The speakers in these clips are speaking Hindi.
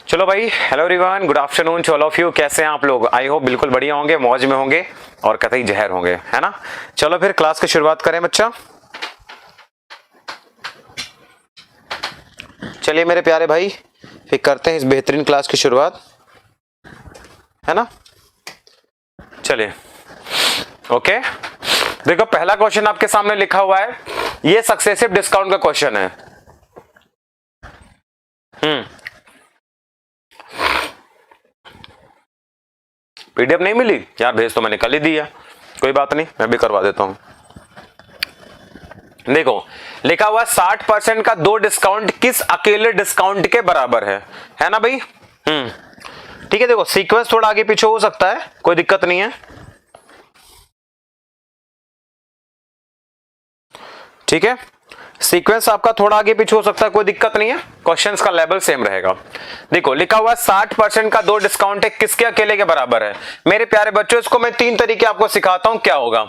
चलो भाई, hello everyone, good afternoon to all of you. कैसे हैं आप लोग? आई होप बिल्कुल बढ़िया होंगे, मौज में होंगे और कतई जहर होंगे, है ना। चलो फिर क्लास की शुरुआत करें बच्चा। चलिए मेरे प्यारे भाई, फिर करते हैं इस बेहतरीन क्लास की शुरुआत, है ना। चलिए ओके, देखो पहला क्वेश्चन आपके सामने लिखा हुआ है, ये सक्सेसिव डिस्काउंट का क्वेश्चन है। पीडीएफ नहीं मिली यार, भेज तो मैंने कल ही दिया, कोई बात नहीं, मैं भी करवा देता हूं। देखो लिखा हुआ 60% का दो डिस्काउंट किस अकेले डिस्काउंट के बराबर है ना भाई। ठीक है, देखो सीक्वेंस थोड़ा आगे पीछे हो सकता है, कोई दिक्कत नहीं है। ठीक है, सीक्वेंस आपका थोड़ा आगे पीछे हो सकता है, कोई दिक्कत नहीं है, क्वेश्चंस का लेवल सेम रहेगा। देखो लिखा हुआ 60% का दो डिस्काउंट है, किसके अकेले के बराबर है। मेरे प्यारे बच्चों, इसको मैं तीन तरीके आपको सिखाता हूं, क्या होगा।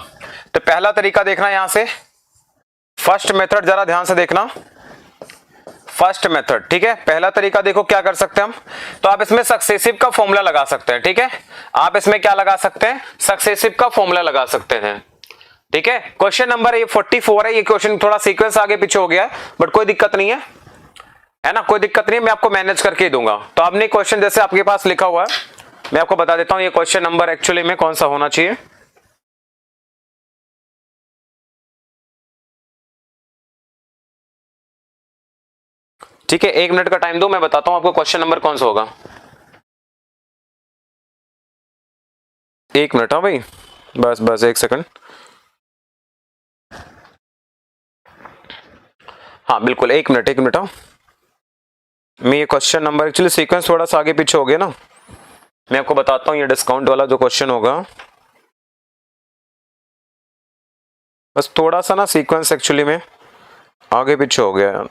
तो पहला तरीका देखना यहां से, फर्स्ट मेथड जरा ध्यान से देखना, फर्स्ट मेथड। ठीक है, पहला तरीका देखो क्या कर सकते हैं हम। तो आप इसमें सक्सेसिव का फॉर्मूला लगा सकते हैं। ठीक है, आप इसमें क्या लगा सकते हैं, सक्सेसिव का फॉर्मूला लगा सकते हैं। ठीक है, क्वेश्चन नंबर ये 44 है, ये क्वेश्चन थोड़ा सीक्वेंस आगे पीछे हो गया है, बट कोई दिक्कत नहीं है ना, कोई दिक्कत नहीं है, मैं आपको मैनेज करके ही दूंगा। तो आपने क्वेश्चन जैसे आपके पास लिखा हुआ है, मैं आपको बता देता हूं ये क्वेश्चन नंबर एक्चुअली में कौन सा होना चाहिए। ठीक है, 1 मिनट का टाइम दो, मैं बताता हूं आपको क्वेश्चन नंबर कौन सा होगा। 1 मिनट, हाँ भाई, बस बस 1 सेकंड। हाँ बिल्कुल, 1 मिनट, हाँ। मैं ये क्वेश्चन नंबर एक्चुअली सीक्वेंस थोड़ा सा आगे पीछे हो गया ना, मैं आपको बताता हूँ ये डिस्काउंट वाला जो क्वेश्चन होगा, बस थोड़ा सा ना सीक्वेंस एक्चुअली में आगे पीछे हो गया है।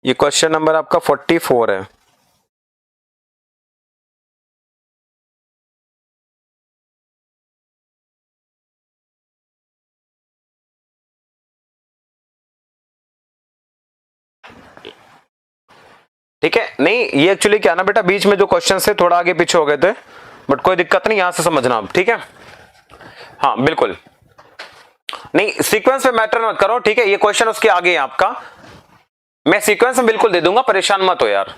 ये क्वेश्चन नंबर आपका 44 है। ठीक है, नहीं ये एक्चुअली क्या ना बेटा, बीच में जो क्वेश्चन से थोड़ा आगे पीछे हो गए थे, बट कोई दिक्कत नहीं, यहां से समझना आप। ठीक है, हाँ बिल्कुल, नहीं सीक्वेंस पे मैटर मत करो। ठीक है, ये क्वेश्चन उसके आगे है आपका, मैं सीक्वेंस में बिल्कुल दे दूंगा, परेशान मत हो यार।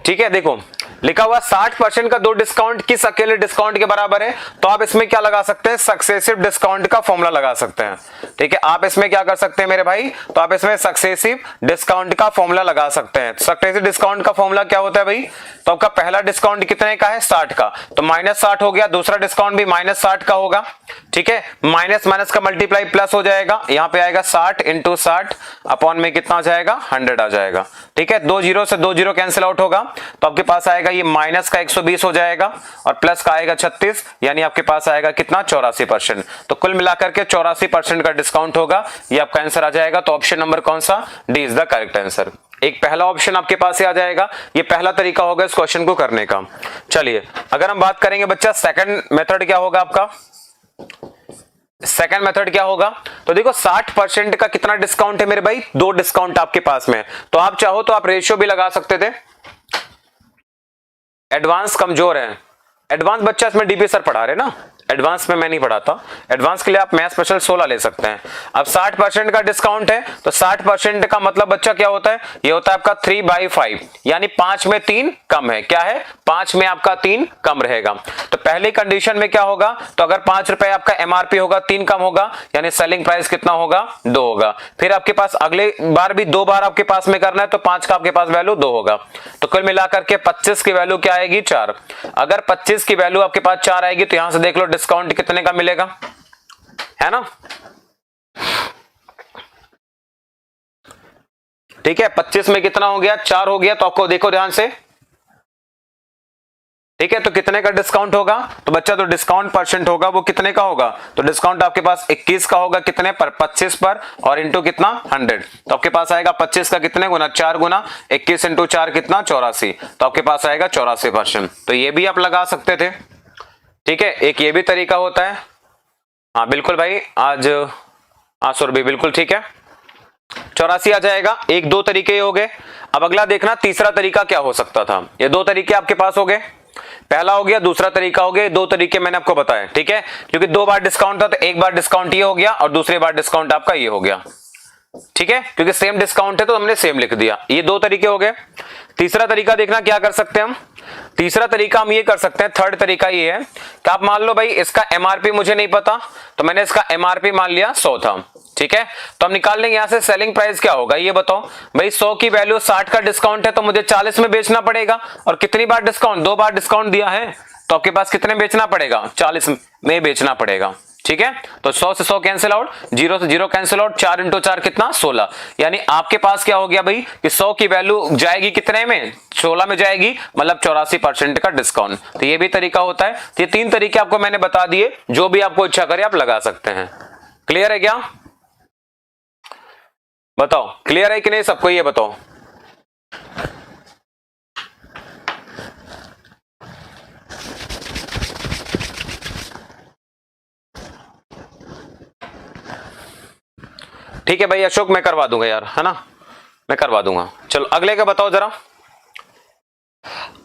ठीक है, देखो लिखा हुआ 60% का दो डिस्काउंट किस अकेले डिस्काउंट के बराबर है, तो आप इसमें क्या लगा सकते हैं, सक्सेसिव डिस्काउंट का फॉर्मूला लगा सकते हैं। ठीक है, आप इसमें क्या कर सकते हैं मेरे भाई, तो आप इसमें सक्सेसिव डिस्काउंट का फॉर्मूला लगा सकते हैं। सक्सेसिव डिस्काउंट का फॉर्मूला क्या होता है भाई, तो आपका पहला डिस्काउंट कितने का है, 60 का, तो -60 हो गया, दूसरा डिस्काउंट भी -60 का होगा। ठीक है, माइनस माइनस का मल्टीप्लाई प्लस हो जाएगा, यहां पे आएगा 60 × 60 अपॉन में कितना आ जाएगा, 100 आ जाएगा। ठीक है, 2 जीरो से 2 जीरो कैंसिल आउट होगा, तो आपके पास आएगा ये माइनस का 120 हो जाएगा और प्लस का आएगा 36, यानी आपके पास आएगा कितना, 84%। तो कुल मिलाकर के 84% का डिस्काउंट होगा, ये आपका आंसर आ जाएगा। तो ऑप्शन नंबर कौन सा, D is the correct answer. एक पहला ऑप्शन आपके पास ही आ जाएगा, ये पहला तरीका होगा इस क्वेश्चन को करने का। चलिए अगर हम बात करेंगे बच्चा, सेकंड मेथड क्या होगा आपका, सेकंड मेथड क्या होगा, तो देखो 60% का कितना डिस्काउंट है मेरे भाई, दो डिस्काउंट आपके पास में, तो आप चाहो तो आप रेशियो भी लगा सकते थे। एडवांस कमजोर है, एडवांस बच्चा इसमें डीपी सर पढ़ा रहे ना, एडवांस में मैं नहीं पढ़ाता, एडवांस के लिए आप मैथ स्पेशल 16 ले सकते हैं। अब 60% का डिस्काउंट है, तो 60% का मतलब बच्चा क्या होता है, ये होता है आपका 3/5, यानी 5 में 3 कम है, क्या है, 5 में आपका 3 कम रहेगा। तो पहली कंडीशन में क्या होगा, तो अगर 5 रुपए आपका एमआरपी होगा, 3 कम होगा, यानी सेलिंग प्राइस कितना होगा, 2 होगा। फिर आपके पास अगले बार भी 2 बार आपके पास में करना है, तो 5 का आपके पास वैल्यू 2 होगा, तो कुल मिलाकर के 25 की वैल्यू क्या आएगी, 4। अगर 25 की वैल्यू आपके पास 4 आएगी, तो यहां से देख लो डिस्काउंट कितने का मिलेगा, है ना। ठीक है, 25 में कितना हो गया, 4 हो गया, तो आपको देखो ध्यान से, ठीक है, तो कितने का डिस्काउंट होगा? तो बच्चा जो डिस्काउंट परसेंट होगा वो कितने का होगा? तो डिस्काउंट आपके पास 21 का होगा, कितने पर? 25 पर, और इंटू कितना? 100। तो आपके पास आएगा 25 का कितने गुना? 4 गुना 21 इंटू 4 कितना? 84। तो आपके पास आएगा 84%। तो ये भी आप लगा सकते थे। ठीक है, एक ये भी तरीका होता है। हाँ बिल्कुल भाई, आज सुरभि बिल्कुल ठीक है, 84 आ जाएगा। एक दो तरीके हो गए। अब अगला देखना तीसरा तरीका क्या हो सकता था। ये दो तरीके आपके पास हो गए, पहला हो गया, दूसरा तरीका हो गया। दो तरीके मैंने आपको बताए, ठीक है, क्योंकि 2 बार डिस्काउंट था तो एक बार डिस्काउंट ये हो गया और दूसरी बार डिस्काउंट आपका ये हो गया। ठीक है, क्योंकि सेम डिस्काउंट है तो हमने सेम लिख दिया। ये दो तरीके हो गए। तीसरा तरीका देखना क्या कर सकते हैं हम। तीसरा तरीका हम ये कर सकते हैं, थर्ड तरीका ये है कि आप मान लो भाई इसका एमआरपी मुझे नहीं पता, तो मैंने इसका एमआरपी मान लिया 100 था। ठीक है, तो हम निकाल लेंगे यहां से सेलिंग प्राइस क्या होगा ये बताओ भाई। 100 की वैल्यू 60 का डिस्काउंट है तो मुझे 40 में बेचना पड़ेगा। और कितनी बार डिस्काउंट? 2 बार डिस्काउंट दिया है, तो आपके पास कितने बेचना पड़ेगा? 40 में बेचना पड़ेगा। ठीक है, तो 100 से 100 कैंसिल आउट, 0 से 0 कैंसिल आउट, 4 इंटू 4 कितना? 16। यानी आपके पास क्या हो गया भाई कि 100 की वैल्यू जाएगी कितने में? 16 में जाएगी, मतलब 84% का डिस्काउंट। तो ये भी तरीका होता है। तो ये 3 तरीके आपको मैंने बता दिए, जो भी आपको इच्छा करे आप लगा सकते हैं। क्लियर है क्या? बताओ क्लियर है कि नहीं सबको, ये बताओ। ठीक है भाई अशोक, मैं करवा दूंगा यार, है ना, मैं करवा दूंगा। चलो अगले का बताओ जरा,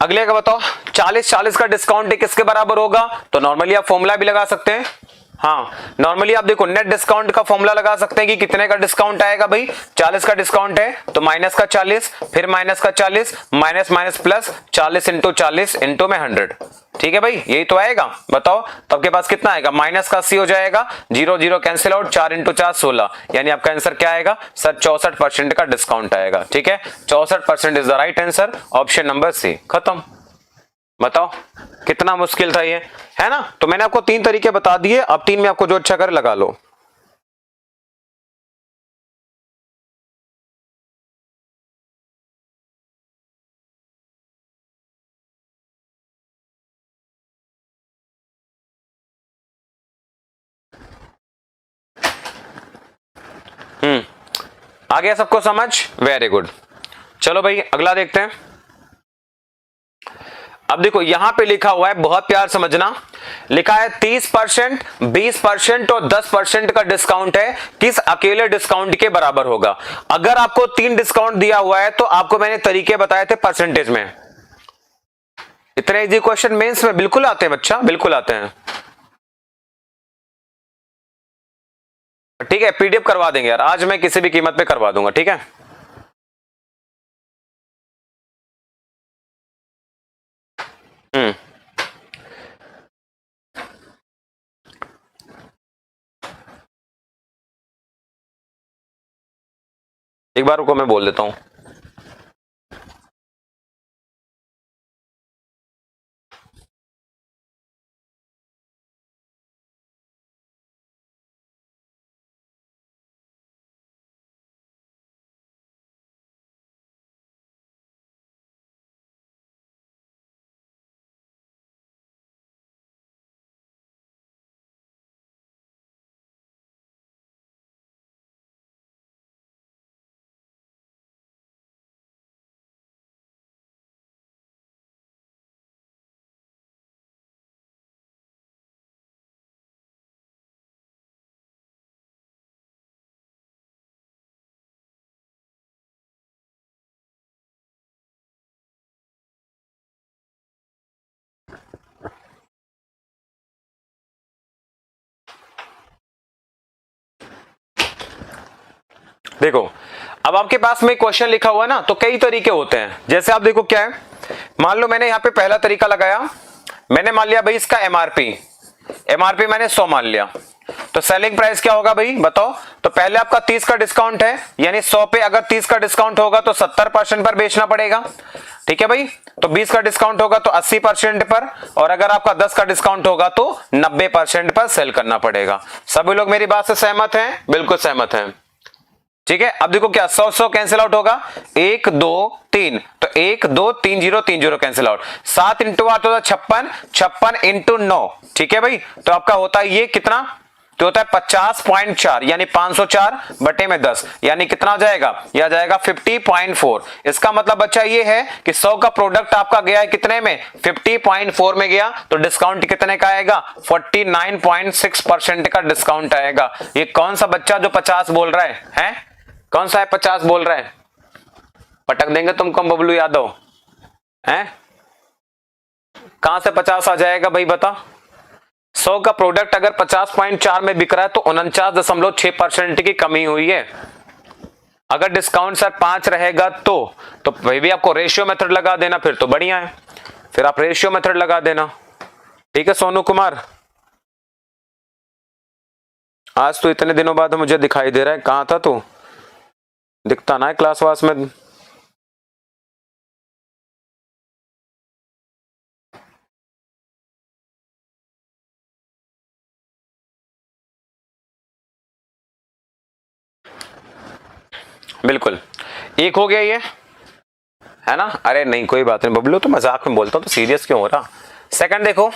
अगले का बताओ। 40 का डिस्काउंट किसके बराबर होगा? तो नॉर्मली आप फॉर्मूला भी लगा सकते हैं। हाँ, नॉर्मली आप देखो नेट डिस्काउंट का फॉर्मूला लगा सकते हैं कि कितने का डिस्काउंट आएगा भाई। 40 का डिस्काउंट है तो माइनस का 40, फिर माइनस का 40, minus minus plus 40 into 40 into में 100। ठीक है भाई, यही तो आएगा। बताओ तो आपके पास कितना आएगा? माइनस का 80 हो जाएगा, 0 0 कैंसिल आउट, 4 इंटू 4 16। यानी आपका आंसर क्या आएगा सर? 64% का डिस्काउंट आएगा। ठीक है, 64% is the right answer, option number C. खत्म। बताओ कितना मुश्किल था ये, है ना। तो मैंने आपको 3 तरीके बता दिए, अब 3 में आपको जो अच्छा करे लगा लो। आ गया सबको समझ? Very good. चलो भाई अगला देखते हैं। अब देखो यहां पे लिखा हुआ है, बहुत प्यार समझना, लिखा है 30%, 20% और 10% का डिस्काउंट है, किस अकेले डिस्काउंट के बराबर होगा? अगर आपको 3 डिस्काउंट दिया हुआ है तो आपको मैंने तरीके बताए थे परसेंटेज में। इतने इजी क्वेश्चन मेंस में बिल्कुल आते हैं बच्चा, बिल्कुल आते हैं। ठीक है, पीडीएफ करवा देंगे यार, आज मैं किसी भी कीमत पे करवा दूंगा। ठीक है, एक बार रुको मैं बोल देता हूं। देखो अब आपके पास में क्वेश्चन लिखा हुआ है ना, तो कई तरीके होते हैं। जैसे आप देखो क्या है, मान लो मैंने यहां पे पहला तरीका लगाया, मैंने मान लिया भाई इसका एमआरपी मैंने 100 मान लिया, तो सेलिंग प्राइस क्या होगा भाई बताओ। तो पहले आपका 30 का डिस्काउंट है, यानी 100 पे अगर 30 का डिस्काउंट होगा तो 70% पर बेचना पड़ेगा। ठीक है भाई, तो 20 का डिस्काउंट होगा तो 80% पर, और अगर आपका 10 का डिस्काउंट होगा तो 90% पर सेल करना पड़ेगा। सभी लोग मेरी बात से सहमत हैं? बिल्कुल सहमत हैं। ठीक है, अब देखो क्या 100 कैंसिल आउट होगा, 1 2 3, तो 1 2 3 0 3 0 कैंसिल आउट, 7 इंटू 8 होता 56, 56 इंटू 9, ठीक है भाई, तो आपका होता है ये कितना, तो होता है 50.4 यानी 504 बटे में 10, यानी कितना हो जाएगा, यह जाएगा 50.4। इसका मतलब बच्चा ये है कि 100 का प्रोडक्ट आपका गया है कितने में, 50.4 में गया, तो डिस्काउंट कितने का आएगा, 49.6% का डिस्काउंट आएगा। ये कौन सा बच्चा जो 50 बोल रहा है? कौन सा है 50 बोल रहा है? पटक देंगे तुमको बबलू यादव, हैं? कहां से 50 आ जाएगा भाई बता? 100 का प्रोडक्ट अगर 50.4 में बिक रहा है तो 49.6% की कमी हुई है। अगर डिस्काउंट सर 5 रहेगा तो भाई भी आपको रेशियो मेथड लगा देना, फिर तो बढ़िया है, फिर आप रेशियो मेथड लगा देना। ठीक है सोनू कुमार, आज तो इतने दिनों बाद मुझे दिखाई दे रहा है, कहां था तू? दिखता ना है क्लास वास में। बिल्कुल, एक हो गया ये, है ना? अरे नहीं कोई बात नहीं बबलू, तो मजाक में बोलता हूं, तो सीरियस क्यों हो रहा? सेकंड देखो,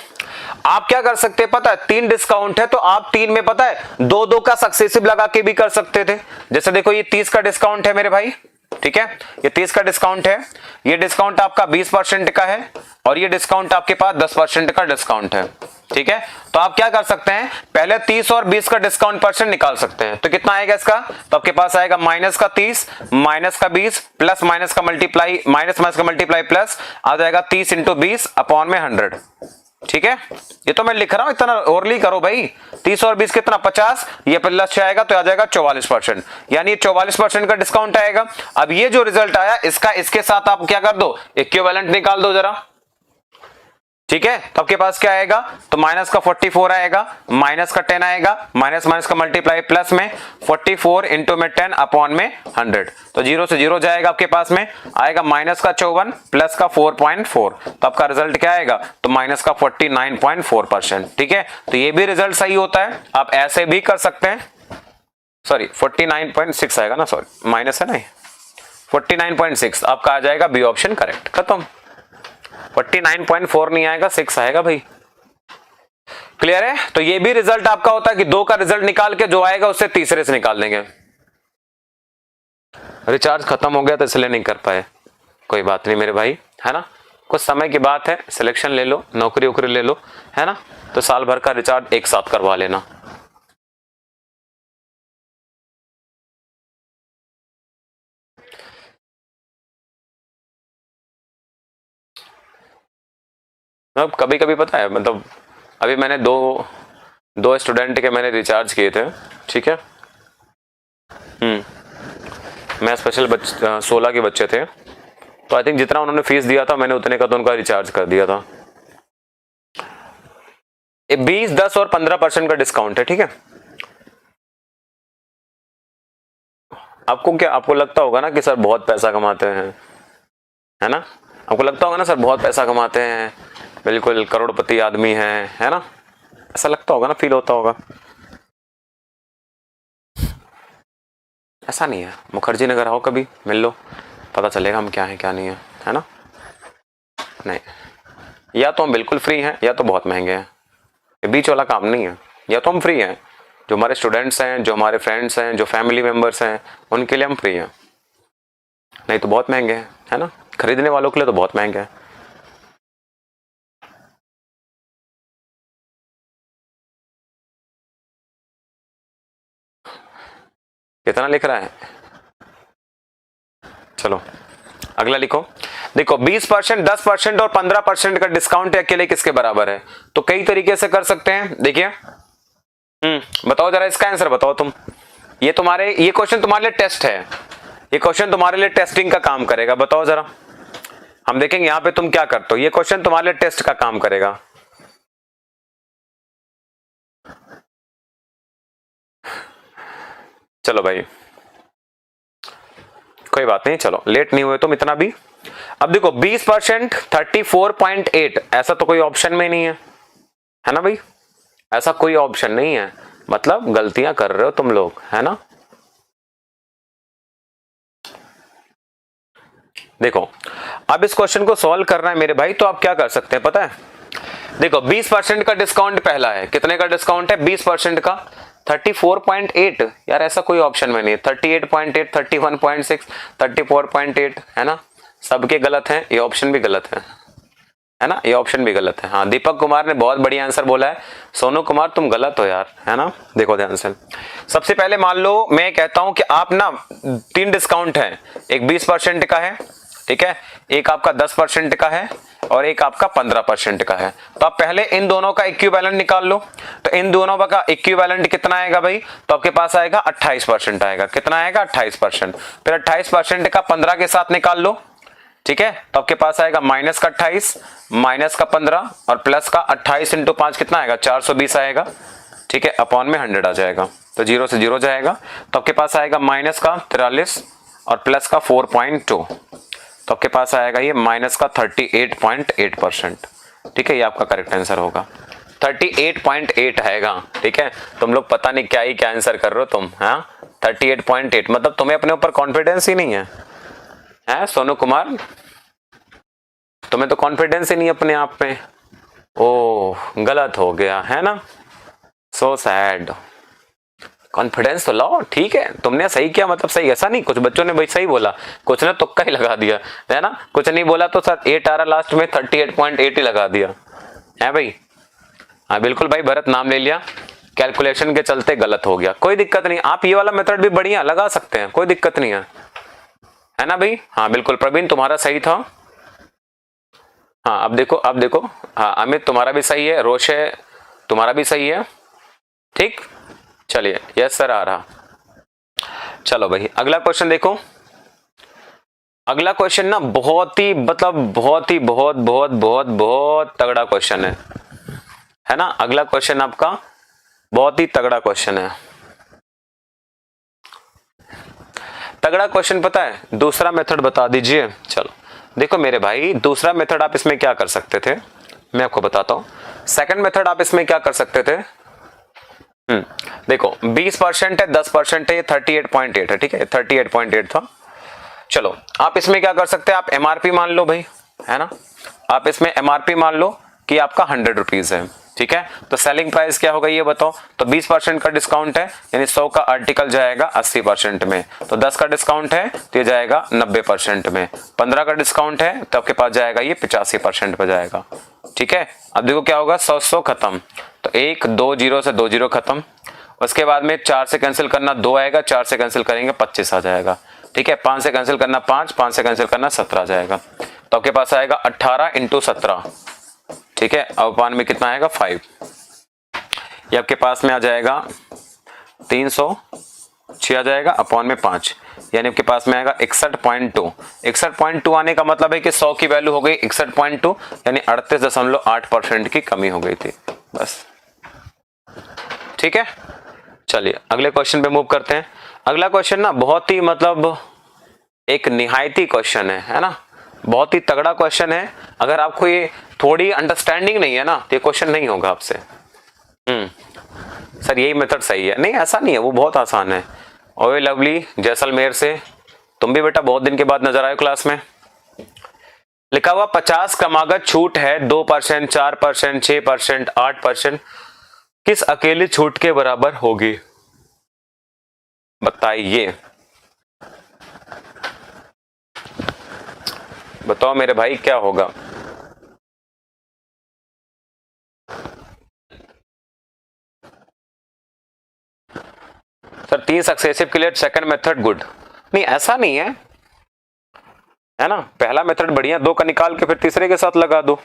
आप क्या कर सकते हैं पता है, 3 डिस्काउंट है तो आप 3 में पता है 2 का सक्सेसिव लगा के भी कर सकते थे। जैसे देखो ये 30 का डिस्काउंट है मेरे भाई, ठीक है, ये 30 का डिस्काउंट है, ये डिस्काउंट आपका 20% का है, और ये डिस्काउंट आपके पास 10% का डिस्काउंट है। ठीक है, तो आप क्या कर सकते हैं, पहले 30 और 20 का डिस्काउंट परसेंट निकाल सकते हैं। तो कितना आएगा इसका, तो आपके पास आएगा माइनस का 30 माइनस का 20 प्लस माइनस का मल्टीप्लाई माइनस माइनस का मल्टीप्लाई प्लस आ जाएगा 30 इंटू 20 अपॉन में 100। ठीक है, ये तो मैं लिख रहा हूं, इतना ओरली करो भाई। 30 और 20 कितना 50, ये प्लस 6 आएगा तो आ जाएगा 44%, यानी 44% का डिस्काउंट आएगा। अब ये जो रिजल्ट आया इसका इसके साथ आप क्या कर दो, इक्विवेलेंट निकाल दो जरा। ठीक है, तो आपके पास क्या आएगा, तो माइनस का 44 आएगा, माइनस का 10 आएगा, माइनस माइनस का मल्टीप्लाई प्लस में 44 इंटू में 10 अपॉन में 100, तो 0 से 0 जाएगा, आपके पास में आएगा माइनस का 54 प्लस का 4.4, तो आपका रिजल्ट क्या आएगा, तो माइनस का 49.4%। ठीक है, तो ये भी रिजल्ट सही होता है, आप ऐसे भी कर सकते हैं। सॉरी 49.6 आएगा ना, सॉरी माइनस है ना, 49.6 आपका आ जाएगा बी ऑप्शन करेक्ट, खत्म। 49.4 नहीं आएगा, 6 आएगा भाई। क्लियर है? तो ये भी रिजल्ट आपका होता है कि 2 का रिजल्ट निकाल के जो आएगा उससे तीसरे से निकाल देंगे। रिचार्ज खत्म हो गया तो इसलिए नहीं कर पाए, कोई बात नहीं मेरे भाई, है ना, कुछ समय की बात है, सिलेक्शन ले लो, नौकरी वोकरी ले लो, है ना, तो साल भर का रिचार्ज एक साथ करवा लेना। अब कभी कभी पता है, मतलब अभी मैंने दो स्टूडेंट के मैंने रिचार्ज किए थे। ठीक है, मैं स्पेशल 16 के बच्चे थे, तो आई थिंक जितना उन्होंने फीस दिया था मैंने उतने का तो उनका रिचार्ज कर दिया था। 20 10 और 15% का डिस्काउंट है। ठीक है, आपको क्या, आपको लगता होगा ना कि सर बहुत पैसा कमाते हैं, है ना, आपको लगता होगा ना सर बहुत पैसा कमाते हैं, बिल्कुल करोड़पति आदमी है ना, ऐसा लगता होगा ना, फील होता होगा। ऐसा नहीं है, मुखर्जी नगर आओ कभी, मिल लो, पता चलेगा हम क्या है क्या नहीं है ना। नहीं, या तो हम बिल्कुल फ्री हैं या तो बहुत महंगे हैं, ये बीच वाला काम नहीं है। या तो हम फ्री हैं, जो हमारे स्टूडेंट्स हैं, जो हमारे फ्रेंड्स हैं, जो फैमिली मेंबर्स हैं, उनके लिए हम फ्री हैं, नहीं तो बहुत महंगे हैं, है ना, खरीदने वालों के लिए तो बहुत महंगे हैं। कितना लिख रहा है, चलो अगला लिखो। देखो 20%, 10% और 15% का डिस्काउंट अकेले किसके बराबर है, तो कई तरीके से कर सकते हैं। देखिए बताओ जरा इसका आंसर बताओ तुम। ये क्वेश्चन तुम्हारे लिए टेस्ट है, ये क्वेश्चन तुम्हारे लिए टेस्टिंग का काम करेगा। बताओ जरा, हम देखेंगे यहां पे तुम क्या करते हो, ये क्वेश्चन तुम्हारे लिए टेस्ट का काम करेगा। चलो भाई कोई बात नहीं, चलो लेट नहीं हुए तुम इतना भी। अब देखो 20% 34.8, ऐसा तो कोई ऑप्शन में नहीं है ना भाई, ऐसा कोई ऑप्शन नहीं है, मतलब गलतियां कर रहे हो तुम लोग, है ना। देखो अब इस क्वेश्चन को सॉल्व करना है मेरे भाई, तो आप क्या कर सकते हैं पता है, देखो 20% का डिस्काउंट पहला है, कितने का डिस्काउंट है 20% का, 34.8, यार ऐसा कोई ऑप्शन में नहीं है, 38.8, 31.6, 34.8 है ना, सबके गलत हैं, ये ऑप्शन भी गलत है ना, ये ऑप्शन भी गलत है। हाँ दीपक कुमार ने बहुत बढ़िया आंसर बोला है, सोनू कुमार तुम गलत हो यार, है ना। देखो ध्यान से, सबसे पहले मान लो मैं कहता हूं कि आप ना 3 डिस्काउंट है, एक 20% का है, ठीक है, एक आपका 10% का है और एक आपका 15% का है। तो आप पहले इन दोनों का इक्विवेलेंट निकाल लो, तो इन दोनों का इक्विवेलेंट कितना आएगा भाई, तो आपके पास आएगा 28% आएगा, कितना आएगा 28%, फिर 28% का 15 के साथ निकाल लो, ठीक है, तो आपके पास आएगा माइनस का 28, माइनस का 15 और प्लस का 28 इंटू 5 कितना आएगा 420 आएगा, ठीक है, अपॉन में 100 आ जाएगा, तो 0 से 0 जाएगा, तो आपके पास आएगा माइनस का 43 और प्लस का 4.2, तो आपके पास आएगा ये माइनस का 38.8%, ठीक है, ये आपका करेक्ट आंसर होगा, 38.8 आएगा, ठीक है। तुम लोग पता नहीं क्या ही क्या आंसर कर रहे हो तुम, हाँ 38.8, मतलब तुम्हें अपने ऊपर कॉन्फिडेंस ही नहीं है सोनू कुमार, तुम्हें तो कॉन्फिडेंस ही नहीं अपने आप में, ओह गलत हो गया है ना, सो सैड, कॉन्फिडेंस तो लाओ, ठीक है, तुमने सही किया, मतलब सही, ऐसा नहीं कुछ बच्चों ने भाई सही बोला, कुछ ने तुक्का ही लगा दिया है ना, कुछ नहीं बोला तो सर 8 आ रहा लास्ट में, 38.8 ही लगा दिया है भाई। हाँ बिल्कुल भाई, भरत नाम ले लिया, कैलकुलेशन के चलते गलत हो गया, कोई दिक्कत नहीं, आप ये वाला मेथड भी बढ़िया लगा सकते हैं, कोई दिक्कत नहीं है ना भाई। हाँ बिल्कुल प्रवीण तुम्हारा सही था, हाँ अब देखो, हाँ अमित तुम्हारा भी सही है, रोशे तुम्हारा भी सही है, ठीक, चलिए यस सर आ रहा। चलो भाई अगला क्वेश्चन देखो, अगला क्वेश्चन ना बहुत ही मतलब बहुत तगड़ा क्वेश्चन है ना, अगला क्वेश्चन आपका बहुत ही तगड़ा क्वेश्चन है, तगड़ा क्वेश्चन पता है, दूसरा मेथड बता दीजिए। चलो देखो मेरे भाई, दूसरा मेथड आप इसमें क्या कर सकते थे, मैं आपको बताता हूं, सेकंड मेथड आप इसमें क्या कर सकते थे, देखो 20% है, 10% है, ये 38.8 है, ठीक है, 38.8 था। चलो आप इसमें क्या कर सकते हैं, आप एमआरपी मान लो भाई, है ना, आप इसमें एमआरपी मान लो कि आपका 100 रुपीज है, ठीक है, तो सेलिंग प्राइस क्या होगा ये बताओ, तो 20% का डिस्काउंट है, यानी 100 का आर्टिकल जाएगा 80% में, तो 10 का डिस्काउंट है तो ये जाएगा 90% में, 15 का डिस्काउंट है तो आपके पास जाएगा ये 85% पे जाएगा, ठीक है। अब देखो क्या होगा, 100 खत्म, तो 1 2 0 से 2 0 खत्म, उसके बाद में 4 से कैंसिल करना 2 आएगा, 4 से कैंसिल करेंगे 25 आ जाएगा, ठीक है, 5 से कैंसिल करना 5, 5 से कैंसिल करना 17 आ जाएगा, तो आपके पास आएगा 18 इंटू 17, ठीक है, अवपान में कितना आएगा 5, ये आपके पास में आ जाएगा 306 आ जाएगा, अपॉन में 5, यानी आपके पास में आएगा 61.2, 61.2 आने का मतलब है कि 100 की वैल्यू हो गई 61.2, यानी 38.8% की कमी हो गई थी, बस, ठीक है। चलिए अगले क्वेश्चन पे मूव करते हैं, अगला क्वेश्चन ना बहुत ही मतलब एक निहायती क्वेश्चन है ना, बहुत ही तगड़ा क्वेश्चन है, अगर आपको ये थोड़ी अंडरस्टैंडिंग नहीं है ना तो ये क्वेश्चन नहीं होगा आपसे, सर यही मेथड सही है, नहीं ऐसा नहीं है, वो बहुत आसान है। ओए लवली जैसलमेर से, तुम भी बेटा बहुत दिन के बाद नजर आए क्लास में। लिखा हुआ 50 क्रमागत छूट है, 2%, 4%, 6%, 8% किस अकेली छूट के बराबर होगी, बताइए, बताओ मेरे भाई क्या होगा। सर 3 सक्सेसिव के लिए सेकंड मेथड गुड, नहीं ऐसा नहीं है ना, पहला मेथड बढ़िया, 2 का निकाल के फिर तीसरे के साथ लगा दो,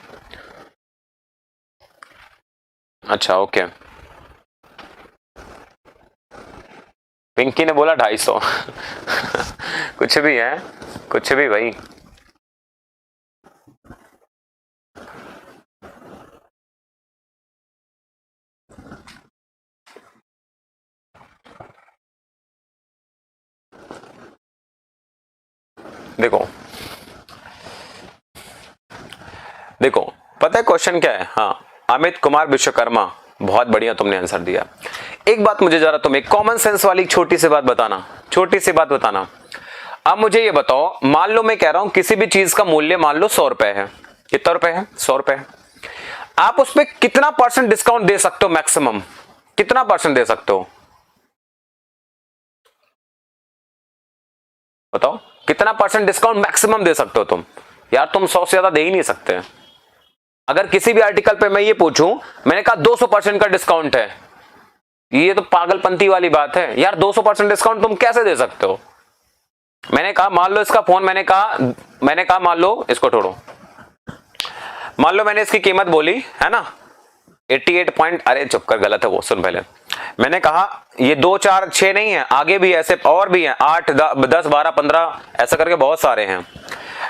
अच्छा ओके, पिंकी ने बोला 250 कुछ भी है, कुछ भी भाई, देखो पता है क्वेश्चन क्या है, हाँ अमित कुमार विश्वकर्मा, बहुत बढ़िया तुमने आंसर दिया। एक बात मुझे जरा तुम एक कॉमन सेंस वाली छोटी सी बात बताना, छोटी सी बात बताना, अब मुझे ये बताओ, मान लो मैं कह रहा हूं किसी भी चीज का मूल्य मान लो 100 रुपए है। कितना रुपए है? 100 रुपए। आप उस पर कितना % डिस्काउंट दे सकते हो? मैक्सिमम कितना % दे सकते हो? बताओ कितना % डिस्काउंट मैक्सिमम दे सकते हो तुम? यार तुम 100 से ज्यादा दे ही नहीं सकते। अगर किसी भी आर्टिकल पे मैं ये पूछूं, मैंने कहा 200% का डिस्काउंट है, ये तो पागलपंती वाली बात है यार। 200% डिस्काउंट तुम कैसे दे सकते हो? मैंने कहा मान लो इसका फोन, मैंने कहा मान लो इसको छोड़ो, मान लो मैंने इसकी कीमत बोली है ना 88 पॉइंट, अरे चुप कर, गलत है वो, सुन पहले। मैंने कहा ये 2 4 6 नहीं है, आगे भी ऐसे और भी हैं, 8 10 12 15 ऐसा करके बहुत सारे हैं।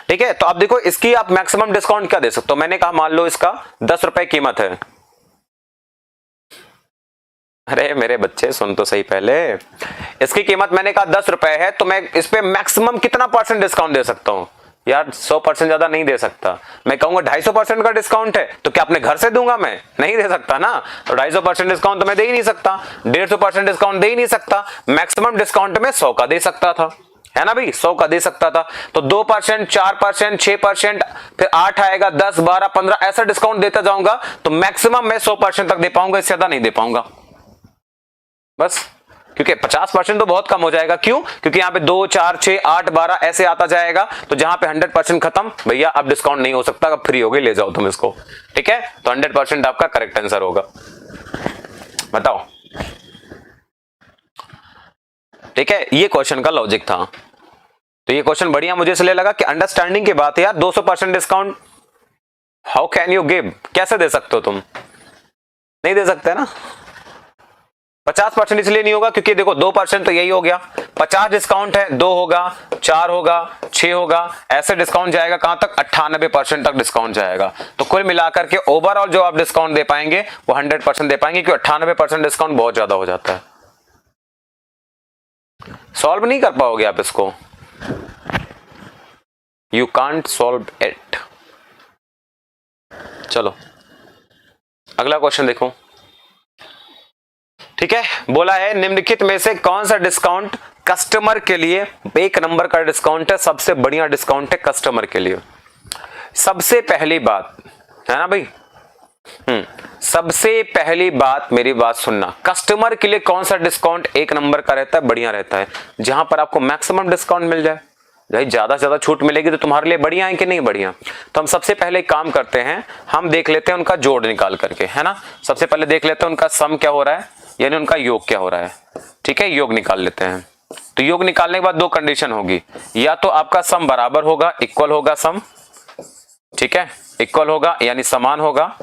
ठीक है, तो आप देखो इसकी आप मैक्सिमम डिस्काउंट क्या दे सकते हो? मैंने कहा मान लो इसका 10 रुपए कीमत है। अरे मेरे बच्चे सुन तो सही पहले, इसकी कीमत मैंने कहा 10 रुपए है, तो मैं इस पे मैक्सिमम कितना % डिस्काउंट दे सकता हूं? यार 100% ज्यादा नहीं दे सकता। मैं कहूंगा 250% का डिस्काउंट है, तो क्या अपने घर से दूंगा? मैं नहीं दे सकता ना। तो 250% डिस्काउंट तो मैं दे ही नहीं सकता, 150% डिस्काउंट दे ही नहीं सकता। मैक्सिमम डिस्काउंट में 100 का दे सकता था, है ना भाई, 100 का दे सकता था। तो 2%, 4%, 6%, फिर 8 आएगा, 10 12 15 ऐसा डिस्काउंट देता जाऊंगा, तो मैक्सिमम मैं 100% तक दे पाऊंगा, इससे ज्यादा नहीं दे पाऊंगा बस। क्योंकि 50% तो बहुत कम हो जाएगा। क्यों? क्योंकि यहाँ पे 2 4 6 8 12 ऐसे आता जाएगा, तो जहां पे 100% खत्म, भैया अब डिस्काउंट नहीं हो सकता, अब फ्री हो गई, ले जाओ तुम इसको। ठीक है, तो 100% आपका करेक्ट आंसर होगा। बताओ, ठीक है, ये क्वेश्चन का लॉजिक था। तो ये क्वेश्चन बढ़िया मुझे इसलिए लगा कि अंडरस्टैंडिंग की बात है यार। 200% discount how can you give? कैसे दे सकते हो तुम? नहीं दे सकते ना। 50% इसलिए नहीं होगा क्योंकि देखो 2% तो यही हो गया, 50 डिस्काउंट है, 2 होगा, 4 होगा, 6 होगा, ऐसे डिस्काउंट जाएगा कहां तक? 98% तक डिस्काउंट जाएगा। तो कुल मिलाकर के ओवरऑल जो आप डिस्काउंट दे पाएंगे वो 100% दे पाएंगे, क्योंकि 98% डिस्काउंट बहुत ज्यादा हो जाता है। सॉल्व नहीं कर पाओगे आप इसको, यू कांट सॉल्व इट। चलो अगला क्वेश्चन देखो। ठीक है, बोला है निम्नलिखित में से कौन सा डिस्काउंट कस्टमर के लिए 1 नंबर का डिस्काउंट है, सबसे बढ़िया डिस्काउंट है कस्टमर के लिए। सबसे पहली बात है ना भाई, सबसे पहली बात मेरी बात सुनना, कस्टमर के लिए कौन सा डिस्काउंट 1 नंबर का रहता है, बढ़िया रहता है? जहां पर आपको मैक्सिमम डिस्काउंट मिल जाए। भाई ज्यादा से ज्यादा छूट मिलेगी तो तुम्हारे लिए बढ़िया है कि नहीं बढ़िया? तो हम सबसे पहले एक काम करते हैं, हम देख लेते हैं उनका जोड़ निकाल करके, है ना। सबसे पहले देख लेते हैं उनका सम क्या हो रहा है, यानी उनका योग क्या हो रहा है। ठीक है, योग निकाल लेते हैं। तो योग निकालने के बाद 2 कंडीशन होगी, या तो आपका सम बराबर होगा, इक्वल होगा सम, ठीक है, इक्वल होगा यानी समान होगा,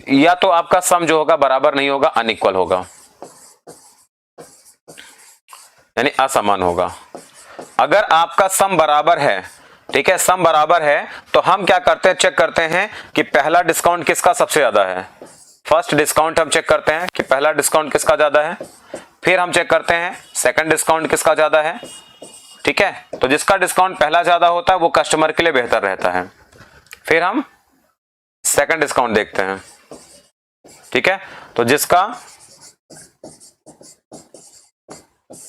या तो आपका सम जो होगा बराबर नहीं होगा, अनइक्वल होगा, यानी असमान होगा। अगर आपका सम बराबर है, ठीक है, सम बराबर है, तो हम क्या करते हैं, चेक करते हैं कि पहला डिस्काउंट किसका सबसे ज्यादा है। फर्स्ट डिस्काउंट हम चेक करते हैं कि पहला डिस्काउंट किसका ज्यादा है, फिर हम चेक करते हैं सेकंड डिस्काउंट किसका ज्यादा है। ठीक है, तो जिसका डिस्काउंट पहला ज्यादा होता है वो कस्टमर के लिए बेहतर रहता है। फिर हम सेकंड डिस्काउंट देखते हैं। ठीक है, तो जिसका,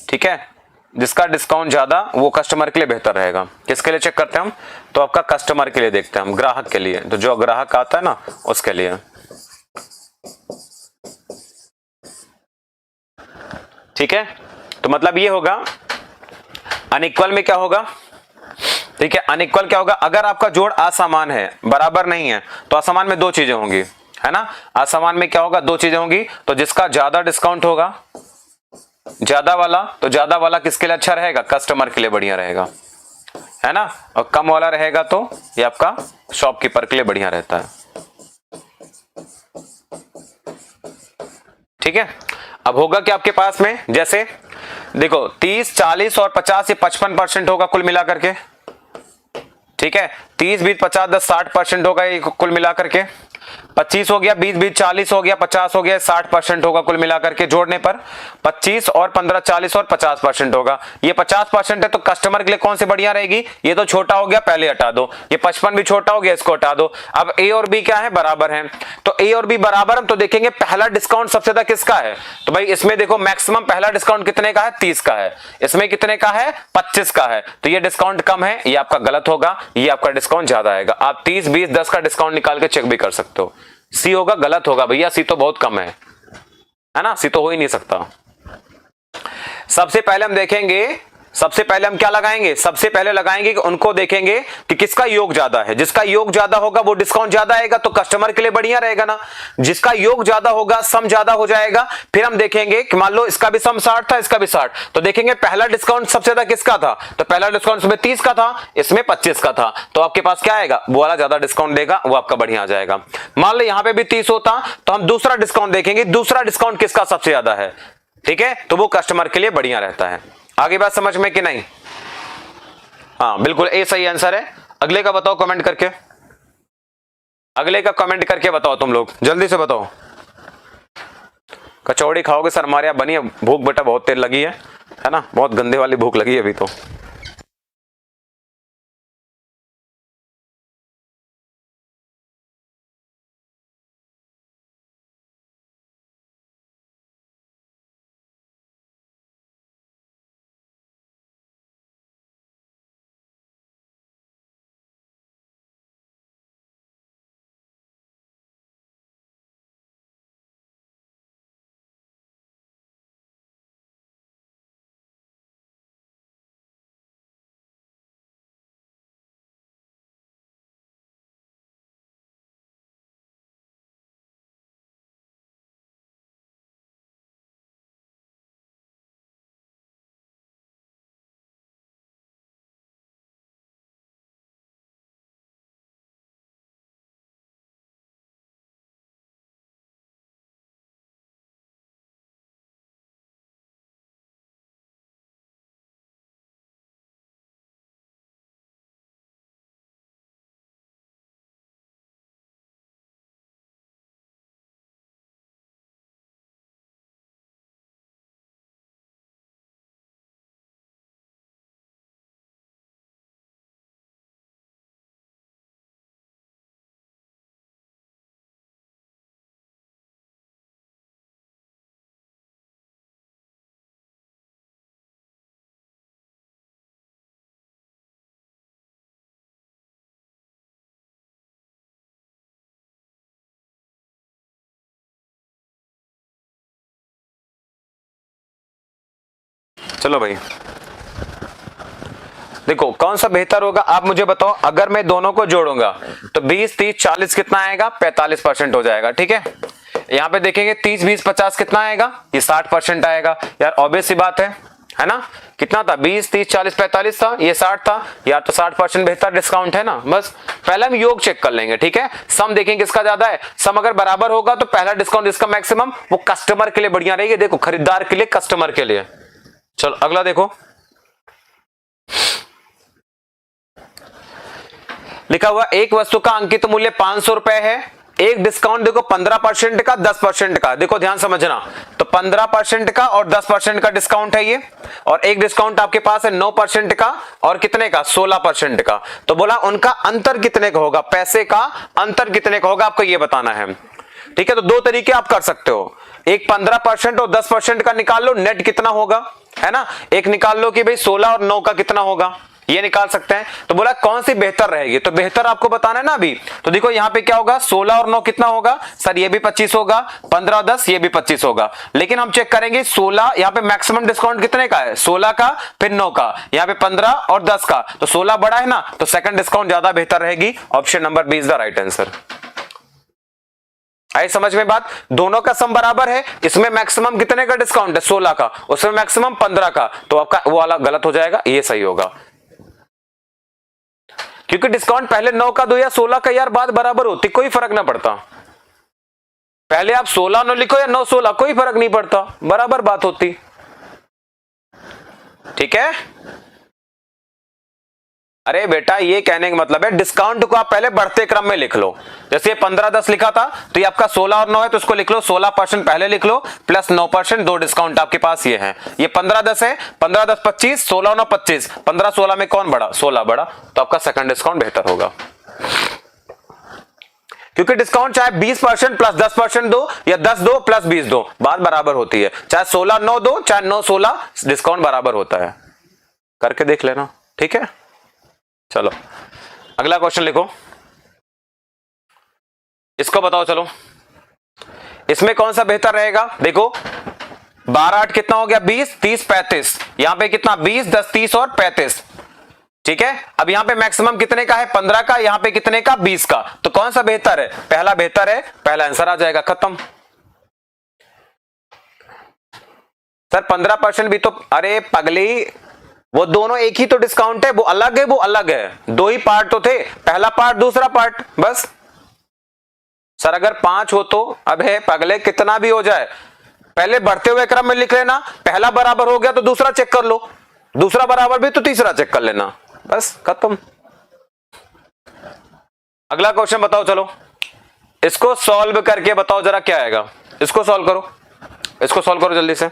ठीक है, जिसका डिस्काउंट ज्यादा वो कस्टमर के लिए बेहतर रहेगा। किसके लिए चेक करते हैं हम? तो आपका कस्टमर के लिए देखते हैं हम, ग्राहक के लिए। तो जो ग्राहक आता है ना उसके लिए। ठीक है, तो मतलब ये होगा अनइक्वल में क्या होगा, ठीक है, अनइक्वल क्या होगा, अगर आपका जोड़ असमान है, बराबर नहीं है, तो असमान में 2 चीजें होंगी, है ना। असमान में क्या होगा, 2 चीजें होंगी। तो जिसका ज्यादा डिस्काउंट होगा, ज्यादा वाला, तो ज्यादा वाला किसके लिए अच्छा रहेगा, कस्टमर के लिए बढ़िया रहेगा, है ना। और कम वाला रहेगा तो ये आपका शॉपकीपर के लिए बढ़िया रहता है। ठीक है, अब होगा कि आपके पास में जैसे देखो 30 40 और 50 ये 55% होगा कुल मिलाकर के। ठीक है, 30 20 50 10 60% होगा ये कुल मिलाकर के। 25 हो गया, 20 20 40 हो गया, 50 हो गया, 60% होगा कुल मिलाकर के जोड़ने पर। 25 और 15 40 और 50% होगा। ये 50% है तो कस्टमर के लिए कौन सी बढ़िया रहेगी? ये तो छोटा हो गया, पहले हटा दो। ये 55 भी छोटा हो गया, इसको हटा दो। अब ए और बी क्या है? बराबर है। तो ए और बी बराबर, हम तो देखेंगे पहला डिस्काउंट सबसे ज्यादा किसका है। तो भाई इसमें देखो मैक्सिमम पहला डिस्काउंट कितने का है? 30 का है। इसमें कितने का है? 25 का है। तो ये डिस्काउंट कम है, ये आपका गलत होगा, ये आपका डिस्काउंट ज्यादा आएगा। आप 30 20 10 का डिस्काउंट निकाल के चेक भी कर सकते हो। सी होगा, गलत होगा भैया, सी तो बहुत कम है ना, सी तो हो ही नहीं सकता। सबसे पहले हम देखेंगे, सबसे पहले हम क्या लगाएंगे? सबसे पहले लगाएंगे कि उनको देखेंगे कि किसका योग ज्यादा है। जिसका योग ज्यादा होगा वो डिस्काउंट ज्यादा आएगा, तो कस्टमर के लिए बढ़िया रहेगा ना। जिसका योग ज्यादा होगा, सम ज्यादा हो जाएगा। फिर हम देखेंगे कि मान लो इसका भी सम 60 था, इसका भी 60, तो देखेंगे पहला डिस्काउंट सबसे ज्यादा किसका था। तो पहला डिस्काउंट इसमें 30 का था, इसमें 25 का था, तो आपके पास क्या आएगा? वो वाला ज्यादा डिस्काउंट देगा, वो आपका बढ़िया आ जाएगा। मान लो यहां पे भी 30 होता, तो हम दूसरा डिस्काउंट देखेंगे, दूसरा डिस्काउंट किसका सबसे ज्यादा है। ठीक है, तो वो कस्टमर के लिए बढ़िया रहता है। आगे बात समझ में कि नहीं? हाँ बिल्कुल, ए सही आंसर है। अगले का बताओ कमेंट करके, अगले का कमेंट करके बताओ, तुम लोग जल्दी से बताओ। कचौड़ी खाओगे सर? हमारे यहाँ बनी है, भूख बेटा बहुत तेज लगी है ना, बहुत गंदे वाली भूख लगी है अभी तो। चलो भाई देखो कौन सा बेहतर होगा, आप मुझे बताओ। अगर मैं दोनों को जोड़ूंगा तो 20 30 40 कितना आएगा? 45% हो जाएगा। ठीक है, यहाँ पे देखेंगे 30 20 50 कितना आएगा? ये 60% आएगा। यार ऑब्वियस सी बात है ना। कितना था? 20 30 40 45 था, ये 60 था यार, तो 60% बेहतर डिस्काउंट है ना। बस पहले हम योग चेक कर लेंगे। ठीक है, सम देखेंगे किसका ज्यादा है। सम अगर बराबर होगा तो पहला डिस्काउंट इसका मैक्सिमम, वो कस्टमर के लिए बढ़िया रहेगी। देखो खरीदार के लिए, कस्टमर के लिए। चलो अगला देखो, लिखा हुआ एक वस्तु का अंकित मूल्य 500 रुपए है, एक डिस्काउंट देखो 15% का 10% का। देखो ध्यान समझना, तो 15% का और 10% का डिस्काउंट है ये, और एक डिस्काउंट आपके पास है 9% का और कितने का? 16% का। तो बोला उनका अंतर कितने का होगा, पैसे का अंतर कितने का होगा, आपको ये बताना है। ठीक है, तो दो तरीके आप कर सकते हो, एक 15% और 10% का निकाल लो, नेट कितना होगा, है ना। एक निकाल लो कि भाई 16 और 9 का कितना होगा, ये निकाल सकते हैं। तो बोला कौन सी बेहतर रहेगी, तो बेहतर आपको बताना है ना अभी। तो देखो यहाँ पे क्या होगा, 16 और 9 कितना होगा सर? ये भी 25 होगा, 15 10 ये भी 25 होगा। लेकिन हम चेक करेंगे 16, यहाँ पे मैक्सिमम डिस्काउंट कितने का है? 16 का, फिर 9 का, यहाँ पे 15 और 10 का, तो 16 बड़ा है ना, तो सेकंड डिस्काउंट ज्यादा बेहतर रहेगी। Option number B is the right answer. आई समझ में बात? दोनों का सम बराबर है, इसमें मैक्सिमम कितने का डिस्काउंट है? 16 का, उसमें मैक्सिमम 15 का, तो आपका वो वाला गलत हो जाएगा, ये सही होगा। क्योंकि डिस्काउंट पहले 9 का दो या 16 का, यार बात बराबर होती, कोई फर्क ना पड़ता। पहले आप 16 9 लिखो या 9 16, कोई फर्क नहीं पड़ता, बराबर बात होती। ठीक है। अरे बेटा ये कहने का मतलब है डिस्काउंट को आप पहले बढ़ते क्रम में लिख लो। जैसे 15-10 लिखा था तो ये आपका 16 और 9 है तो इसको लिख लो 16% पहले लिख लो प्लस 9% दो डिस्काउंट आपके पास ये है। ये 15-10 है, 15-10 25, 16 और 9 25, 15-16 में कौन बढ़ा? 16 बढ़ा, तो आपका सेकंड डिस्काउंट बेहतर होगा। क्योंकि डिस्काउंट चाहे 20% प्लस 10% दो या 10 दो प्लस 20 दो, बात बराबर होती है। चाहे 16-9 दो चाहे 9-16, डिस्काउंट बराबर होता है। करके देख लेना, ठीक है। चलो अगला क्वेश्चन लिखो, इसको बताओ। चलो इसमें कौन सा बेहतर रहेगा? देखो 12-8 कितना हो गया? 20, 30, 35। यहां पे कितना? 20, 10, 30 और 35, ठीक है। अब यहां पे मैक्सिमम कितने का है? 15 का। यहां पे कितने का? 20 का। तो कौन सा बेहतर है? पहला बेहतर है, पहला आंसर आ जाएगा, खत्म। सर 15% भी तो, अरे पगली वो दोनों एक ही तो डिस्काउंट है, वो अलग है, वो अलग है। दो ही पार्ट तो थे, पहला पार्ट दूसरा पार्ट, बस। सर अगर 5 हो तो, अब है पगले कितना भी हो जाए पहले बढ़ते हुए क्रम में लिख लेना। पहला बराबर हो गया तो दूसरा चेक कर लो, दूसरा बराबर भी तो तीसरा चेक कर लेना, बस खत्म। अगला क्वेश्चन बताओ। चलो इसको सॉल्व करके बताओ जरा क्या आएगा। इसको सॉल्व करो, इसको सॉल्व करो जल्दी से।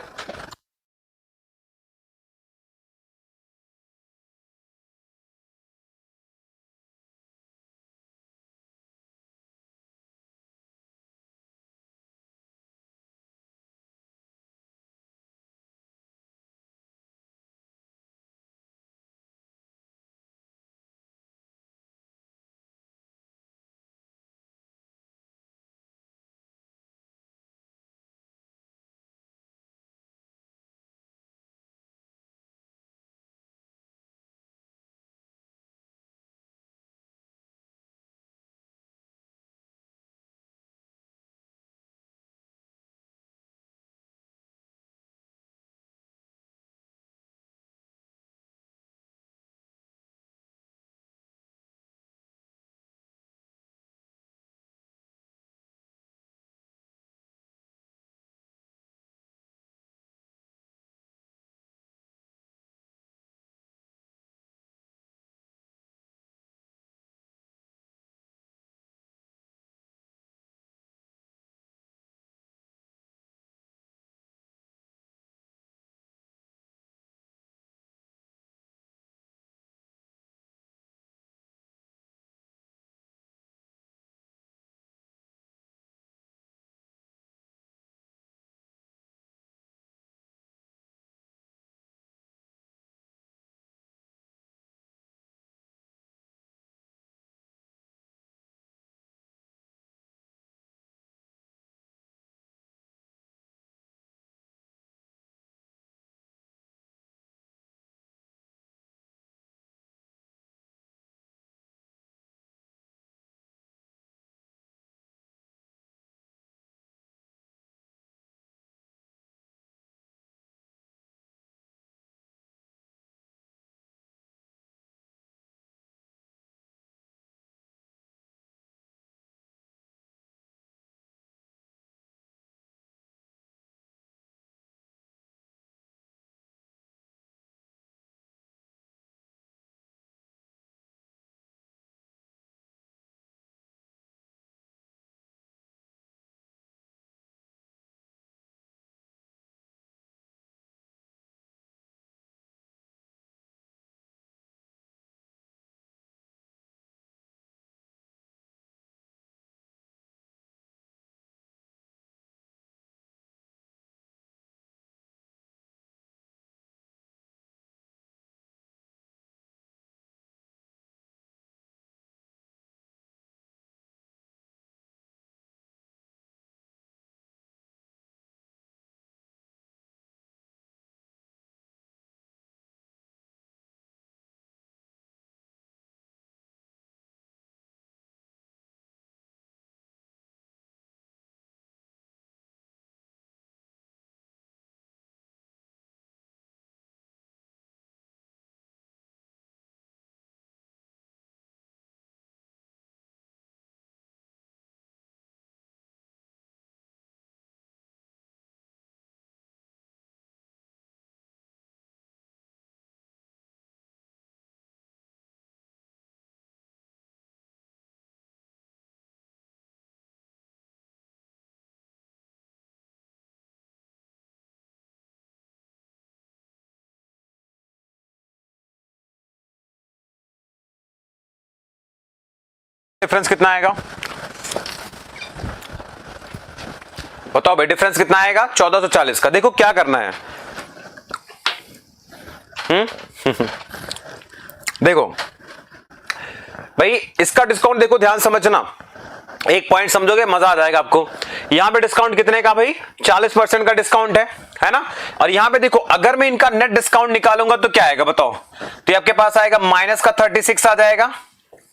डिफरेंस कितना आएगा? बताओ भाई डिफरेंस कितना आएगा 1440 का। देखो क्या करना है, देखो भाई इसका डिस्काउंट देखो, ध्यान समझना, एक पॉइंट समझोगे मजा आ जाएगा आपको। यहां पे डिस्काउंट कितने का भाई? 40% का डिस्काउंट है ना। और यहां पे देखो अगर मैं इनका नेट डिस्काउंट निकालूंगा तो क्या आएगा बताओ? तो ये आपके पास आएगा माइनस का 36 आ जाएगा,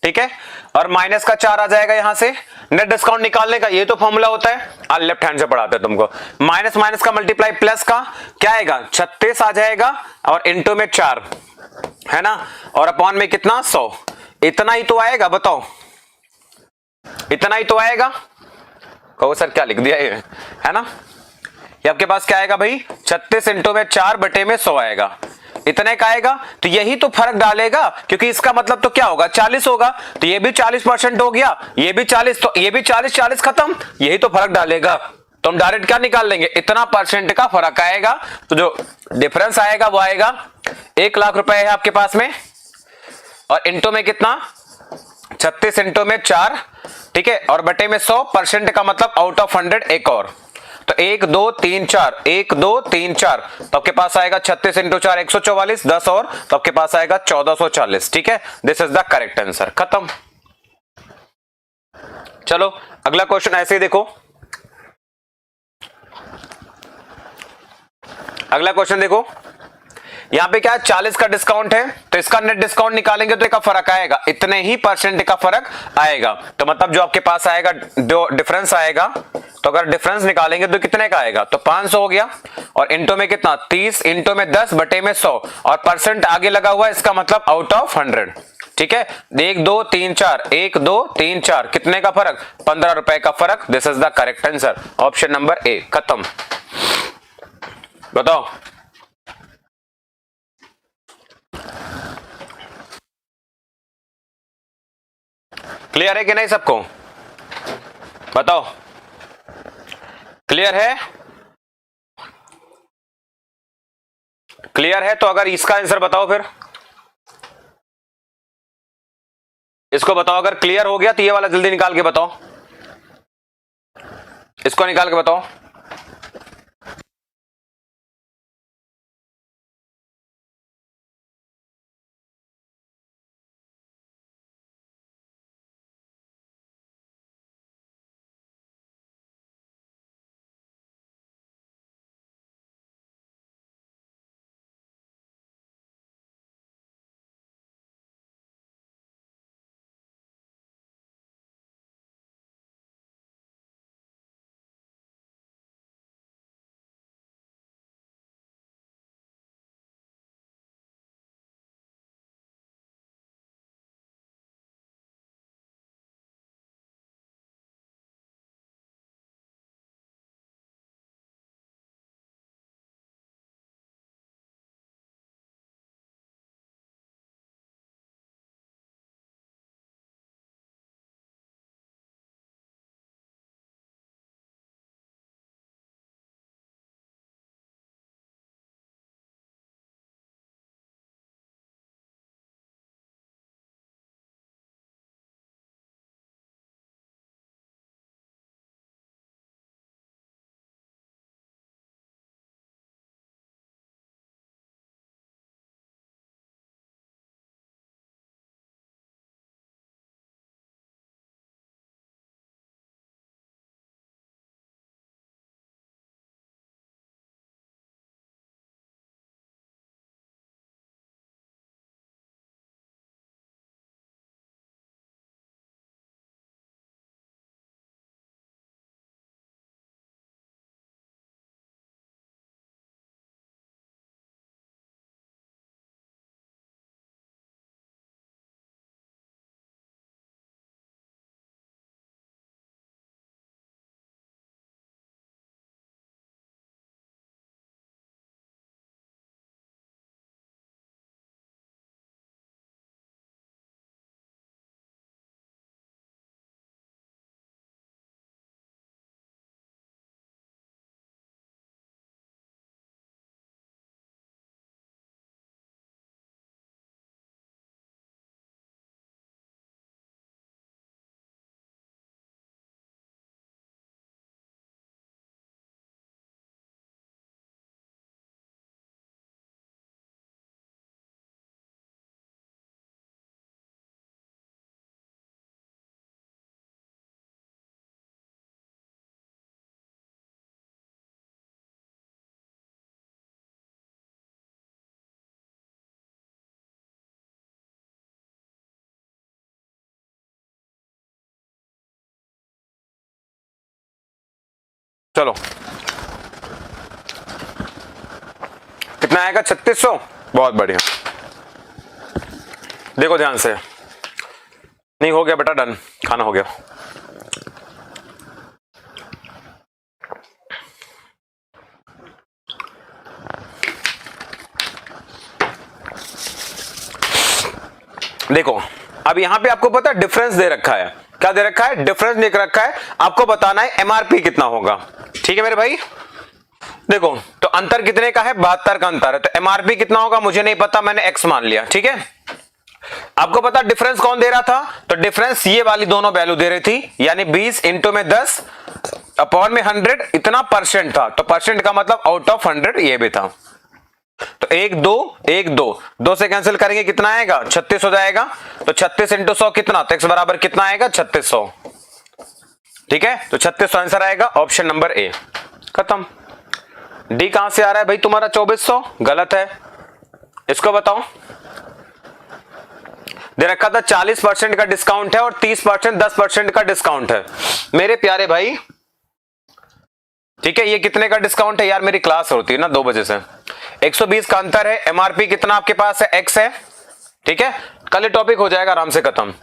ठीक है, और माइनस का 4 आ जाएगा यहां से। नेट डिस्काउंट निकालने का ये तो फॉर्मूला होता है, लेफ्ट हैंड से पढ़ाते हैं तुमको। माइनस माइनस का मल्टीप्लाई प्लस का क्या आएगा? 36 आ जाएगा, और इंटू में 4 है ना, और अपॉन में कितना 100। इतना ही तो आएगा, बताओ इतना ही तो आएगा। कहो सर क्या लिख दिया ये, है ना। ये आपके पास क्या आएगा भाई? 36 इंटू में 4 बटे में 100 आएगा, इतने का आएगा। तो यही तो फर्क डालेगा, क्योंकि इसका मतलब तो क्या होगा? 40 होगा, तो ये भी 40% हो गया, ये भी 40, तो ये भी 40 40 खत्म, यही तो फर्क डालेगा। तो हम डायरेक्ट क्या निकाल लेंगे? इतना परसेंट का फर्क आएगा। तो जो डिफरेंस आएगा वो आएगा 1 लाख रुपए है आपके पास में, और इंटू में कितना? 36 इंटू में 4, ठीक है, और बटे में 100%, का मतलब आउट ऑफ 100 एक और। तो 1 2 3 4, 1 2 3 4, तो आपके पास आएगा 36 इंटू 4 144, 10 और, तो आपके पास आएगा 1440, ठीक है। This is the correct answer, खत्म। चलो अगला क्वेश्चन ऐसे ही देखो, अगला क्वेश्चन देखो। यहां पे क्या है? 40 का डिस्काउंट है, तो इसका नेट डिस्काउंट निकालेंगे तो इसका फर्क आएगा, इतने ही परसेंट का फर्क आएगा। तो मतलब जो आपके पास आएगा जो डिफरेंस आएगा, तो अगर डिफरेंस निकालेंगे तो कितने का आएगा? तो 500 हो गया, और इंटू में कितना? 30 इंटू में 10 बटे में 100, और परसेंट आगे लगा हुआ है, इसका मतलब आउट ऑफ 100, ठीक है। 1 2 3 4, 1 2 3 4, कितने का फर्क? 15 रुपए का फर्क। This is the correct answer, option number A, खत्म। बताओ क्लियर है कि नहीं सबको? बताओ क्लियर है? क्लियर है तो अगर इसका आंसर बताओ फिर, इसको बताओ। अगर क्लियर हो गया तो ये वाला जल्दी निकाल के बताओ, इसको निकाल के बताओ। चलो कितना आएगा 3600। बहुत बढ़िया, देखो ध्यान से। नहीं हो गया बेटा, डन, खाना हो गया। देखो अब यहां पे आपको पता है डिफरेंस दे रखा है, क्या दे रखा है, डिफरेंस दे रखा है, आपको बताना है एमआरपी कितना होगा। ठीक है मेरे भाई, देखो तो अंतर कितने का है, 72 का अंतर है, तो एमआरपी कितना होगा मुझे नहीं पता, मैंने एक्स मान लिया। ठीक है, आपको पता डिफरेंस कौन दे रहा था, तो डिफरेंस ये वाली दोनों वैल्यू दे रही थी, यानी 20 इंटू में 10 अपॉन में 100, इतना परसेंट था, तो परसेंट का मतलब आउट ऑफ 100 ये भी था। तो 1 2 1 2 2 से कैंसिल करेंगे कितना आएगा, 36 हो जाएगा। तो 36 इंटू 100 कितना, तो x बराबर कितना आएगा 3600। ठीक है, तो 3600 आंसर आएगा, ऑप्शन नंबर ए। खत्म। डी कहां से आ रहा है भाई तुम्हारा 2400, गलत है, इसको बताओ। दे रखा था 40% का डिस्काउंट है और 30% 10% का डिस्काउंट है मेरे प्यारे भाई। ठीक है, ये कितने का डिस्काउंट है यार, मेरी क्लास होती है ना 2 बजे से। 120 का अंतर है, एमआरपी कितना आपके पास है, एक्स है। ठीक है, कल ये टॉपिक हो जाएगा आराम से खत्म।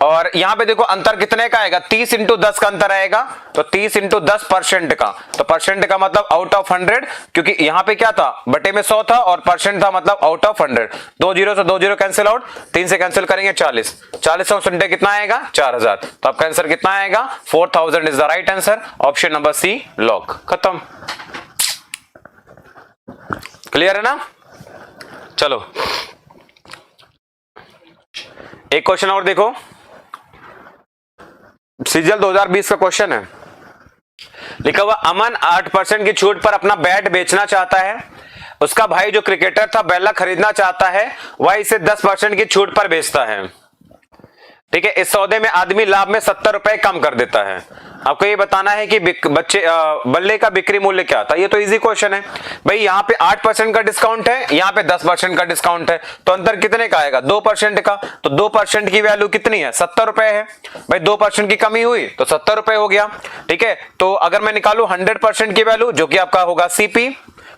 और यहां पे देखो अंतर कितने का आएगा, 30 इंटू 10 का अंतर आएगा, तो 30 इंटू 10% का, तो परसेंट का मतलब आउट ऑफ 100, क्योंकि यहां पे क्या था, बटे में 100 था और परसेंट था मतलब आउट ऑफ 100। 2 जीरो से 2 जीरो कैंसिल आउट, 3 से कैंसिल करेंगे 40, 40 से कितना आएगा 4000, तो आपका आंसर कितना आएगा 4000 is the right answer, option number C lock. खत्म, क्लियर है ना। चलो एक क्वेश्चन और देखो, सीजल 2020 का क्वेश्चन है, लिखा हुआ अमन 8% की छूट पर अपना बैट बेचना चाहता है, उसका भाई जो क्रिकेटर था बेला खरीदना चाहता है, वह इसे 10% की छूट पर बेचता है। ठीक है, इस सौदे में आदमी लाभ में 70 रुपए कम कर देता है। आपको ये बताना है कि बल्ले का बिक्री मूल्य क्या था। ये तो इजी क्वेश्चन है भाई, यहाँ पे 8% का डिस्काउंट है, यहाँ पे 10% का डिस्काउंट है, तो अंतर कितने का आएगा 2% का, तो 2% की वैल्यू कितनी है 70 रुपए है भाई, 2% की कमी हुई तो 70 रुपए हो गया। ठीक है, तो अगर मैं निकालू 100% की वैल्यू जो कि आपका होगा सीपी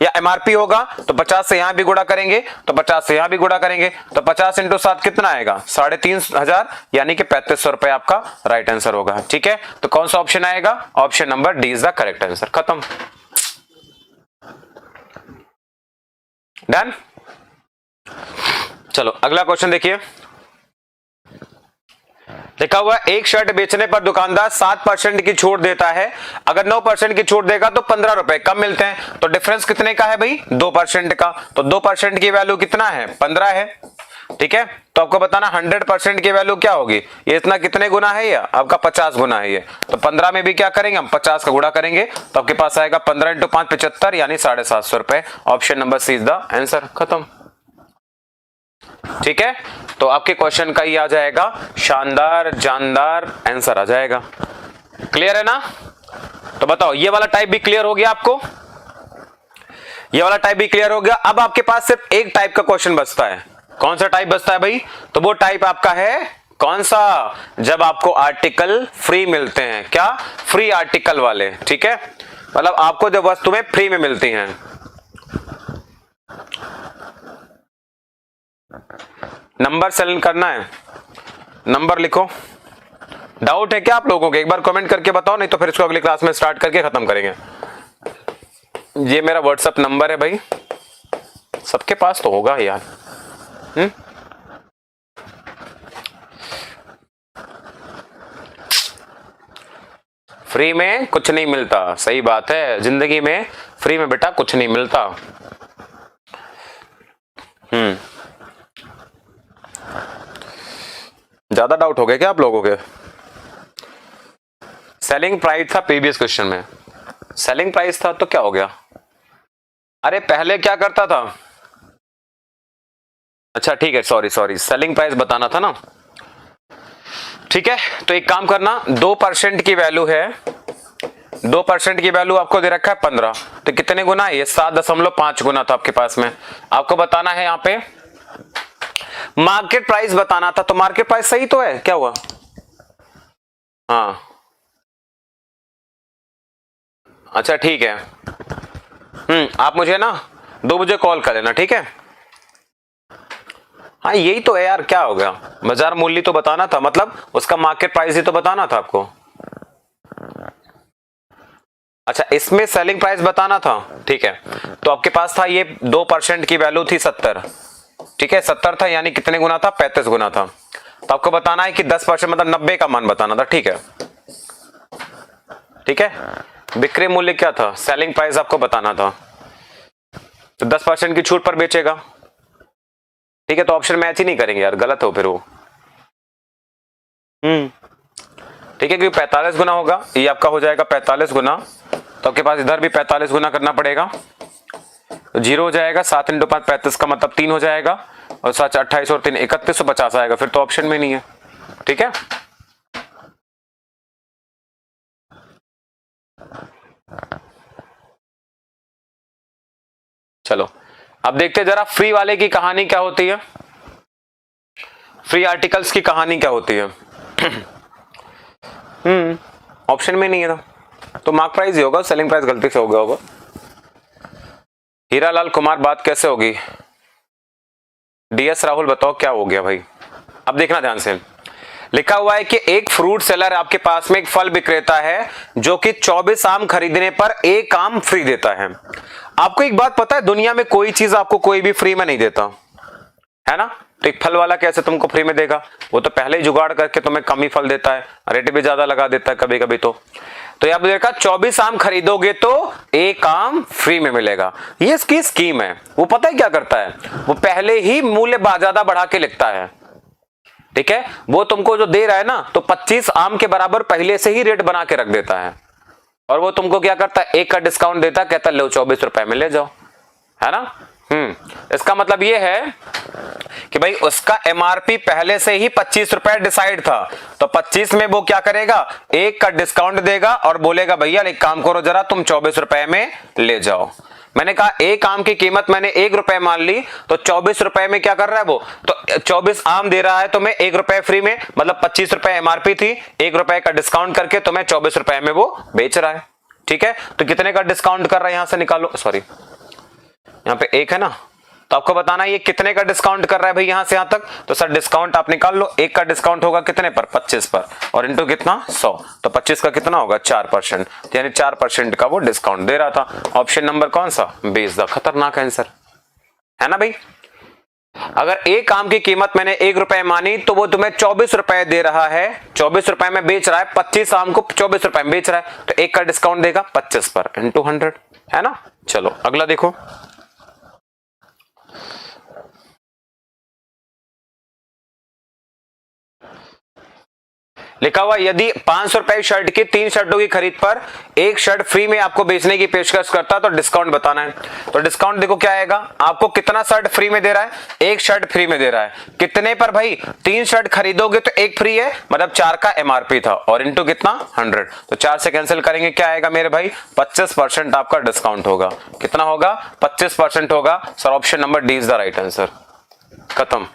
या एमआरपी होगा, तो 50 से यहां भी गुणा करेंगे, तो 50 से यहां भी गुणा करेंगे, तो 50 इंटू 7 कितना आएगा 3500, यानी कि 3500 रुपए आपका राइट आंसर होगा। ठीक है, तो कौन सा ऑप्शन आएगा, option number D is the correct answer. खत्म, डन। चलो अगला क्वेश्चन देखिए, लिखा हुआ एक शर्ट बेचने पर दुकानदार 7% की छूट देता है, अगर 9% की छूट देगा तो 15 रुपए कम मिलते हैं, तो डिफरेंस कितने का है भाई 2% का, तो 2% की वैल्यू कितना है 15 है। ठीक है, तो आपको बताना 100% की वैल्यू क्या होगी, ये इतना कितने गुना है, ये आपका 50 गुना है ये, तो 15 में भी क्या करेंगे हम 50 का गुणा करेंगे, तो आपके पास आएगा 15 इंटू 5 75, यानी 750 रुपए, option number C is the answer. खत्म। ठीक है, तो आपके क्वेश्चन का ये आ जाएगा शानदार जानदार आंसर आ जाएगा। क्लियर है ना, तो बताओ ये वाला टाइप भी क्लियर हो गया आपको, ये वाला टाइप भी क्लियर हो गया। अब आपके पास सिर्फ एक टाइप का क्वेश्चन बचता है, कौन सा टाइप बचता है भाई, तो वो टाइप आपका है कौन सा, जब आपको आर्टिकल फ्री मिलते हैं, क्या फ्री आर्टिकल वाले। ठीक है, मतलब आपको जब वस्तुएं फ्री में मिलती हैं। नंबर सेलेक्ट करना है, नंबर लिखो। डाउट है क्या आप लोगों के, एक बार कमेंट करके बताओ, नहीं तो फिर इसको अगली क्लास में स्टार्ट करके खत्म करेंगे। ये मेरा व्हाट्सएप नंबर है भाई, सबके पास तो होगा यार। फ्री में कुछ नहीं मिलता, सही बात है, जिंदगी में फ्री में बेटा कुछ नहीं मिलता। ज्यादा डाउट हो गया क्या आप लोगों के। सेलिंग प्राइस था प्रीवियस क्वेश्चन में, सेलिंग प्राइस था तो क्या हो गया, अरे पहले क्या करता था, अच्छा ठीक है, सॉरी सॉरी, सेलिंग प्राइस बताना था ना। ठीक है, तो एक काम करना, 2% की वैल्यू है, 2% की वैल्यू आपको दे रखा है 15, तो कितने गुना है ये 7.5 गुना था आपके पास में। आपको बताना है यहाँ पे मार्केट प्राइस बताना था, तो मार्केट प्राइस सही तो है, क्या हुआ, हाँ अच्छा ठीक है, आप मुझे ना 2 बजे कॉल कर लेना, ठीक है। हाँ यही तो है यार, क्या हो गया, बाजार मूल्य तो बताना था, मतलब उसका मार्केट प्राइस ही तो बताना था आपको। अच्छा इसमें सेलिंग प्राइस बताना था, ठीक है। तो आपके पास था ये 2% की वैल्यू थी 70, ठीक है। 70 था यानी कितने गुना था, 35 गुना था। तो आपको बताना है कि 10% मतलब 90 का मान बताना था, ठीक है। ठीक है, विक्रय मूल्य क्या था, सेलिंग प्राइस आपको बताना था। तो 10% की छूट पर बेचेगा, ठीक है। तो ऑप्शन मैच ही नहीं करेंगे यार, गलत हो फिर वो। ठीक है, क्योंकि 45 गुना होगा, ये आपका हो जाएगा 45 गुना, तो आपके पास इधर भी 45 गुना करना पड़ेगा, तो 0 हो जाएगा। 7 × 5 35 का मतलब 3 हो जाएगा, और 7 28 और 3 31 तो 50 आएगा, फिर तो ऑप्शन में नहीं है, ठीक है। चलो अब देखते हैं जरा फ्री वाले की कहानी क्या होती है, फ्री आर्टिकल्स की कहानी क्या होती है। ऑप्शन में नहीं है ना, तो मार्क प्राइस ही होगा, सेलिंग प्राइस गलती से हो गया होगा। हीरालाल कुमार बात कैसे होगी, DS राहुल बताओ क्या हो गया भाई। अब देखना ध्यान से, लिखा हुआ है कि एक फ्रूट सेलर आपके पास में एक फल विक्रेता है जो कि 24 आम खरीदने पर 1 आम फ्री देता है। आपको एक बात पता है, दुनिया में कोई चीज आपको कोई भी फ्री में नहीं देता है ना। तो एक फल वाला कैसे तुमको फ्री में देगा, वो तो पहले ही जुगाड़ करके तुम्हें कम ही फल देता है, रेट भी ज्यादा लगा देता है कभी कभी। तो यहां पर देखा 24 आम खरीदोगे तो 1 आम फ्री में मिलेगा, ये इसकी स्कीम है। वो पता है क्या करता है, वो पहले ही मूल्य ज्यादा बढ़ा के लिखता है, ठीक है। वो तुमको जो दे रहा है ना, तो 25 आम के बराबर पहले से ही रेट बना के रख देता है, और वो तुमको क्या करता है, 1 का डिस्काउंट देता है, कहता है लो 24 रुपए में ले जाओ, है ना। इसका मतलब ये है कि भाई उसका MRP पहले से ही 25 रुपए डिसाइड था, तो 25 में वो क्या करेगा, 1 का डिस्काउंट देगा और बोलेगा भैया एक काम करो जरा, तुम 24 रुपए में ले जाओ। मैंने कहा 1 आम की कीमत मैंने 1 रुपए मान ली, तो 24 रुपए में क्या कर रहा है वो, तो 24 आम दे रहा है तो मैं 1 रुपए फ्री में, मतलब 25 रुपए MRP थी, 1 रुपए का डिस्काउंट करके तो मैं 24 रुपए में वो बेच रहा है, ठीक है। तो कितने का डिस्काउंट कर रहा है, यहां से निकालो, सॉरी यहाँ पे 1 है ना, तो आपको बताना ये कितने का डिस्काउंट कर रहा है भाई यहां से यहां तक। तो सर डिस्काउंट आप निकाल लो, 1 का डिस्काउंट होगा कितने पर, 25 पर, और इनटू कितना 100, तो 25 का कितना होगा 4%, यानी 4% का वो डिस्काउंट दे रहा था। ऑप्शन नंबर कौन सा, बेच द खतरनाक आंसर है ना भाई। अगर 1 आम की कीमत मैंने 1 रुपए मानी, तो वो तुम्हें 24 रुपए दे रहा है, 24 रुपए में बेच रहा है, 25 आम को 24 रुपए में बेच रहा है, तो 1 का डिस्काउंट देगा 25 पर इंटू 100, है ना। चलो अगला देखो, लिखा हुआ यदि 500 रुपए शर्ट की 3 शर्टों की खरीद पर 1 शर्ट फ्री में आपको बेचने की पेशकश करता तो डिस्काउंट बताना है। तो डिस्काउंट देखो क्या आएगा, आपको कितना शर्ट फ्री में दे रहा है, 1 शर्ट फ्री में दे रहा है, कितने पर भाई, 3 शर्ट खरीदोगे तो 1 फ्री है, मतलब 4 का MRP था, और इंटू कितना 100, तो 4 से कैंसिल करेंगे, क्या आएगा मेरे भाई 25% आपका डिस्काउंट होगा। कितना होगा, 25% होगा। Sir option number D is the right answer, खत्म।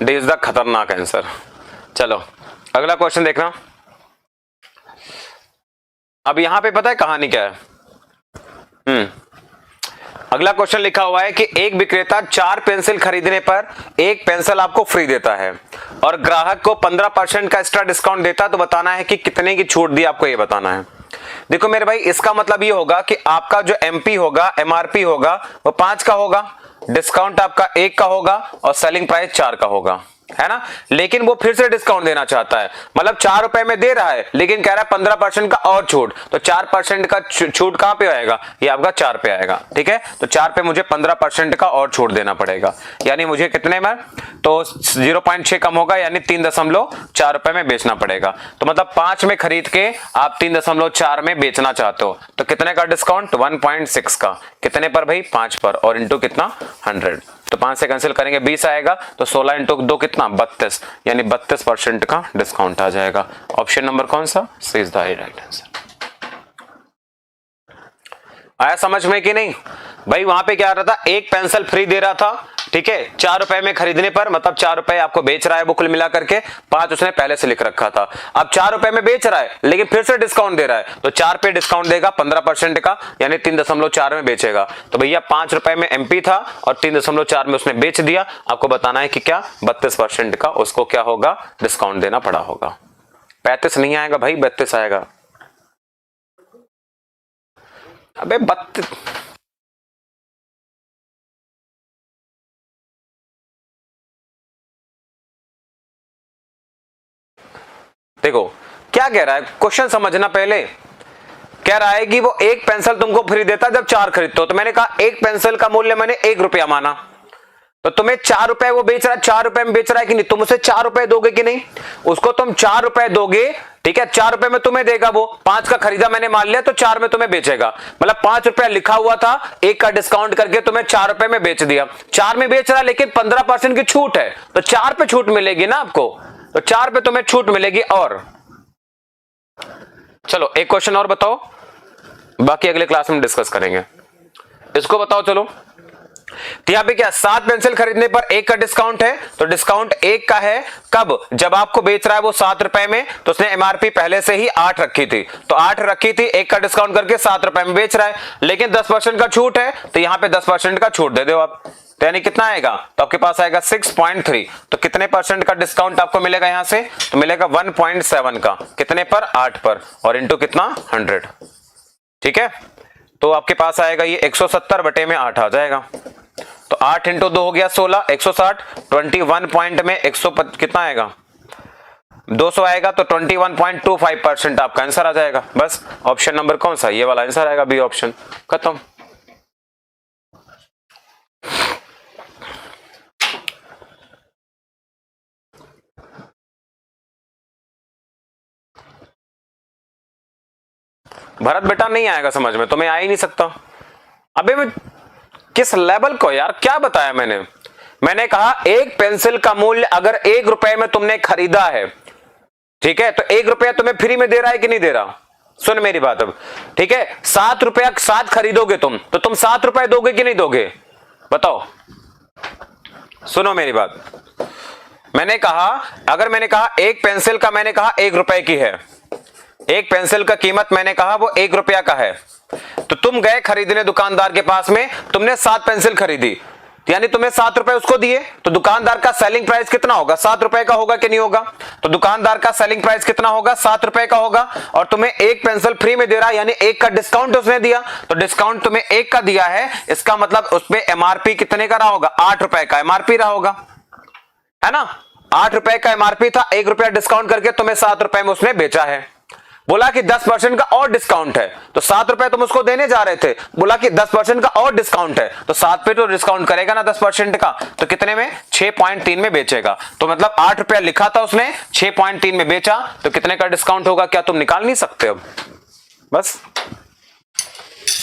डी इज द खतरनाक आंसर। चलो अगला क्वेश्चन देखना। अब यहां पे पता है कहानी क्या है, अगला क्वेश्चन लिखा हुआ है कि एक विक्रेता 4 पेंसिल खरीदने पर 1 पेंसिल आपको फ्री देता है और ग्राहक को 15% का एक्स्ट्रा डिस्काउंट देता है, तो बताना है कि कितने की छूट दी, आपको ये बताना है। देखो मेरे भाई इसका मतलब ये होगा कि आपका जो MP होगा, MRP होगा, वो 5 का होगा, डिस्काउंट आपका 1 का होगा, और सेलिंग प्राइस 4 का होगा, है ना। लेकिन वो फिर से डिस्काउंट देना चाहता है, मतलब 4 रुपए में दे रहा है, लेकिन कह रहा है 15% का और छूट, तो 4% का छूट कहां पे आएगा, ये आपका 4 पे आएगा, ठीक है। तो 4 पे मुझे 15% का और छूट देना पड़ेगा, यानी मुझे कितने में, तो 0.6 कम होगा, यानी 3.4 रुपए में बेचना पड़ेगा। तो मतलब 5 में खरीद के आप 3.4 में बेचना चाहते हो, तो कितने का डिस्काउंट, 1.6 का, कितने पर भाई 5 पर, और इंटू कितना 100, तो 5 से कैंसिल करेंगे 20 आएगा, तो 16 इंटू 2 कितना 32, यानी 32% का डिस्काउंट आ जाएगा। ऑप्शन नंबर कौन सा, सी इज द राइट आंसर। आया समझ में कि नहीं भाई? वहां पे क्या आ रहा था, एक पेंसिल फ्री दे रहा था, ठीक है, 4 रुपए में खरीदने पर, मतलब 4 रुपए आपको बेच रहा है वो कुल मिला करके, 5 उसने पहले से लिख रखा था। अब 4 रुपए में बेच रहा है लेकिन फिर से डिस्काउंट दे रहा है, तो 4 पे डिस्काउंट देगा 15% का, यानी 3.4 में बेचेगा। तो भैया 5 रुपए में एमपी था और 3.4 में उसने बेच दिया। आपको बताना है कि क्या 32% का उसको क्या होगा, डिस्काउंट देना पड़ा होगा। 35 नहीं आएगा भाई, 32 आएगा। अबे 32, देखो क्या कह रहा है, क्वेश्चन समझना पहले। कह रहा है कि वो एक पेंसिल तुमको फ्री देता जब 4 खरीदते हो, तो मैंने कहा एक पेंसिल का मूल्य मैंने 1 रुपया माना, तो तुम्हें 4 रुपए वो बेच रहा है, 4 रुपए में बेच रहा है कि नहीं, तुम उसे 4 रुपए दोगे कि नहीं? उसको तुम 4 रुपए दोगे, ठीक है, 4 रुपए में तुम्हें देगा वो, 5 का खरीदा मैंने मान लिया, तो 4 में तुम्हें बेचेगा। मतलब 5 रुपया लिखा हुआ था, 1 का डिस्काउंट करके तुम्हें 4 रुपए में बेच दिया। 4 में बेच रहा है लेकिन 15% की छूट है, तो 4 पे छूट मिलेगी ना आपको, तो 4 पे तुम्हें छूट मिलेगी। और चलो एक क्वेश्चन और बताओ, बाकी अगले क्लास में डिस्कस करेंगे। इसको बताओ चलो, तो यहां पे क्या 7 पेंसिल खरीदने पर 1 का डिस्काउंट है, तो डिस्काउंट 1 का है कब, जब आपको बेच रहा है वो 7 रुपए में, तो उसने एमआरपी पहले से ही 8 रखी थी, तो 8 रखी थी, 1 का डिस्काउंट करके 7 रुपए में बेच रहा है, लेकिन 10% का छूट है, तो यहां पे 10% का छूट दे दो आप, तो यानी कितना आएगा, तो आपके पास आएगा 6.3। तो कितने परसेंट का डिस्काउंट आपको मिलेगा यहां से, तो मिलेगा 1.7 का, कितने पर, 8 पर, और इंटू कितना 100, ठीक है। तो आपके पास आएगा ये 170 बटे में 8 आ जाएगा, तो 8 इंटू 2 हो गया 16, 160, 21 पॉइंट में 100 कितना आएगा 200 आएगा, तो 21.25% आपका आंसर आ जाएगा। बस ऑप्शन नंबर कौन सा, ये वाला आंसर आएगा, बी ऑप्शन, खत्म। भरत बेटा नहीं आएगा समझ में, तुम्हें आ ही नहीं सकता। अबे मैं किस लेवल को यार, क्या बताया मैंने कहा एक पेंसिल का मूल्य अगर 1 रुपए में तुमने खरीदा है, ठीक है, तो 1 रुपया तुम्हें फ्री में दे रहा है कि नहीं दे रहा? सुन मेरी बात अब, ठीक है, 7 रुपया 7 खरीदोगे तुम, तो तुम 7 रुपए दोगे कि नहीं दोगे, बताओ। सुनो मेरी बात, मैंने कहा अगर मैंने कहा एक पेंसिल का मैंने कहा 1 रुपए की है, एक पेंसिल का कीमत मैंने कहा वो 1 रुपया का है, तो तुम गए खरीदने दुकानदार के पास में, तुमने 7 पेंसिल खरीदी, यानी तुम्हें 7 रुपए उसको दिए, तो दुकानदार का सेलिंग प्राइस कितना होगा, 7 रुपए का होगा कि नहीं होगा? तो दुकानदार का सेलिंग प्राइस कितना होगा, 7 रुपए का होगा, और तुम्हें एक पेंसिल फ्री में दे रहा है, यानी 1 का डिस्काउंट उसने दिया, तो डिस्काउंट तुम्हें 1 का दिया है, इसका मतलब उसमें एमआरपी कितने का रहा होगा, 8 रुपए का एमआरपी रहा होगा, है ना। 8 रुपए का एमआरपी था, 1 रुपया डिस्काउंट करके तुम्हें 7 रुपए में उसने बेचा है। बोला कि 10% का और डिस्काउंट है, तो 7 रुपए तुम उसको देने जा रहे थे, बोला कि 10% का और डिस्काउंट है, तो 7 पे तो डिस्काउंट करेगा ना 10% का, तो कितने में 6.3 में बेचेगा। तो मतलब 8 रुपया लिखा था उसने, 6.3 में बेचा, तो कितने का डिस्काउंट होगा, क्या तुम निकाल नहीं सकते अब? बस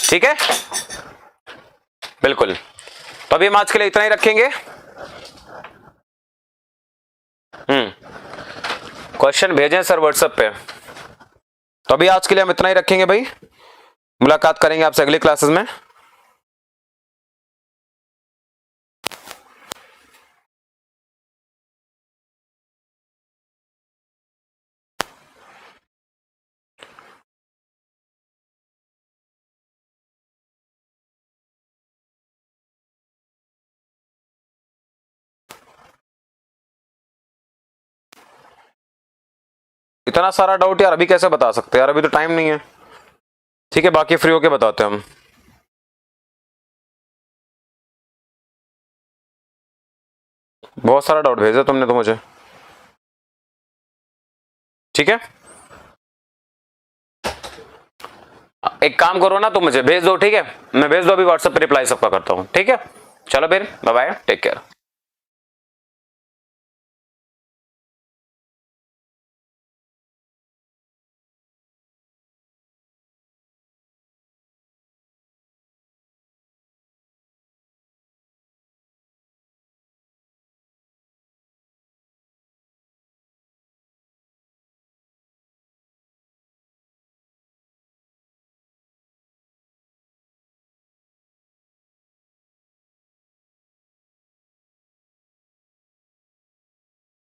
ठीक है, बिल्कुल। तो अभी हम आज के लिए इतना ही रखेंगे। क्वेश्चन भेजें सर व्हाट्सएप पे। तो अभी आज के लिए हम इतना ही रखेंगे भाई, मुलाकात करेंगे आपसे अगली क्लासेस में। इतना सारा डाउट यार अभी कैसे बता सकते हैं यार, अभी तो टाइम नहीं है। ठीक है, बाकी फ्री होके बताते हैं हम। बहुत सारा डाउट भेजा तुमने तो मुझे, ठीक है। एक काम करो ना, तुम मुझे भेज दो, ठीक है, मैं भेज दो अभी व्हाट्सएप पे, रिप्लाई सबका करता हूँ, ठीक है। चलो फिर, बाय बाय, टेक केयर।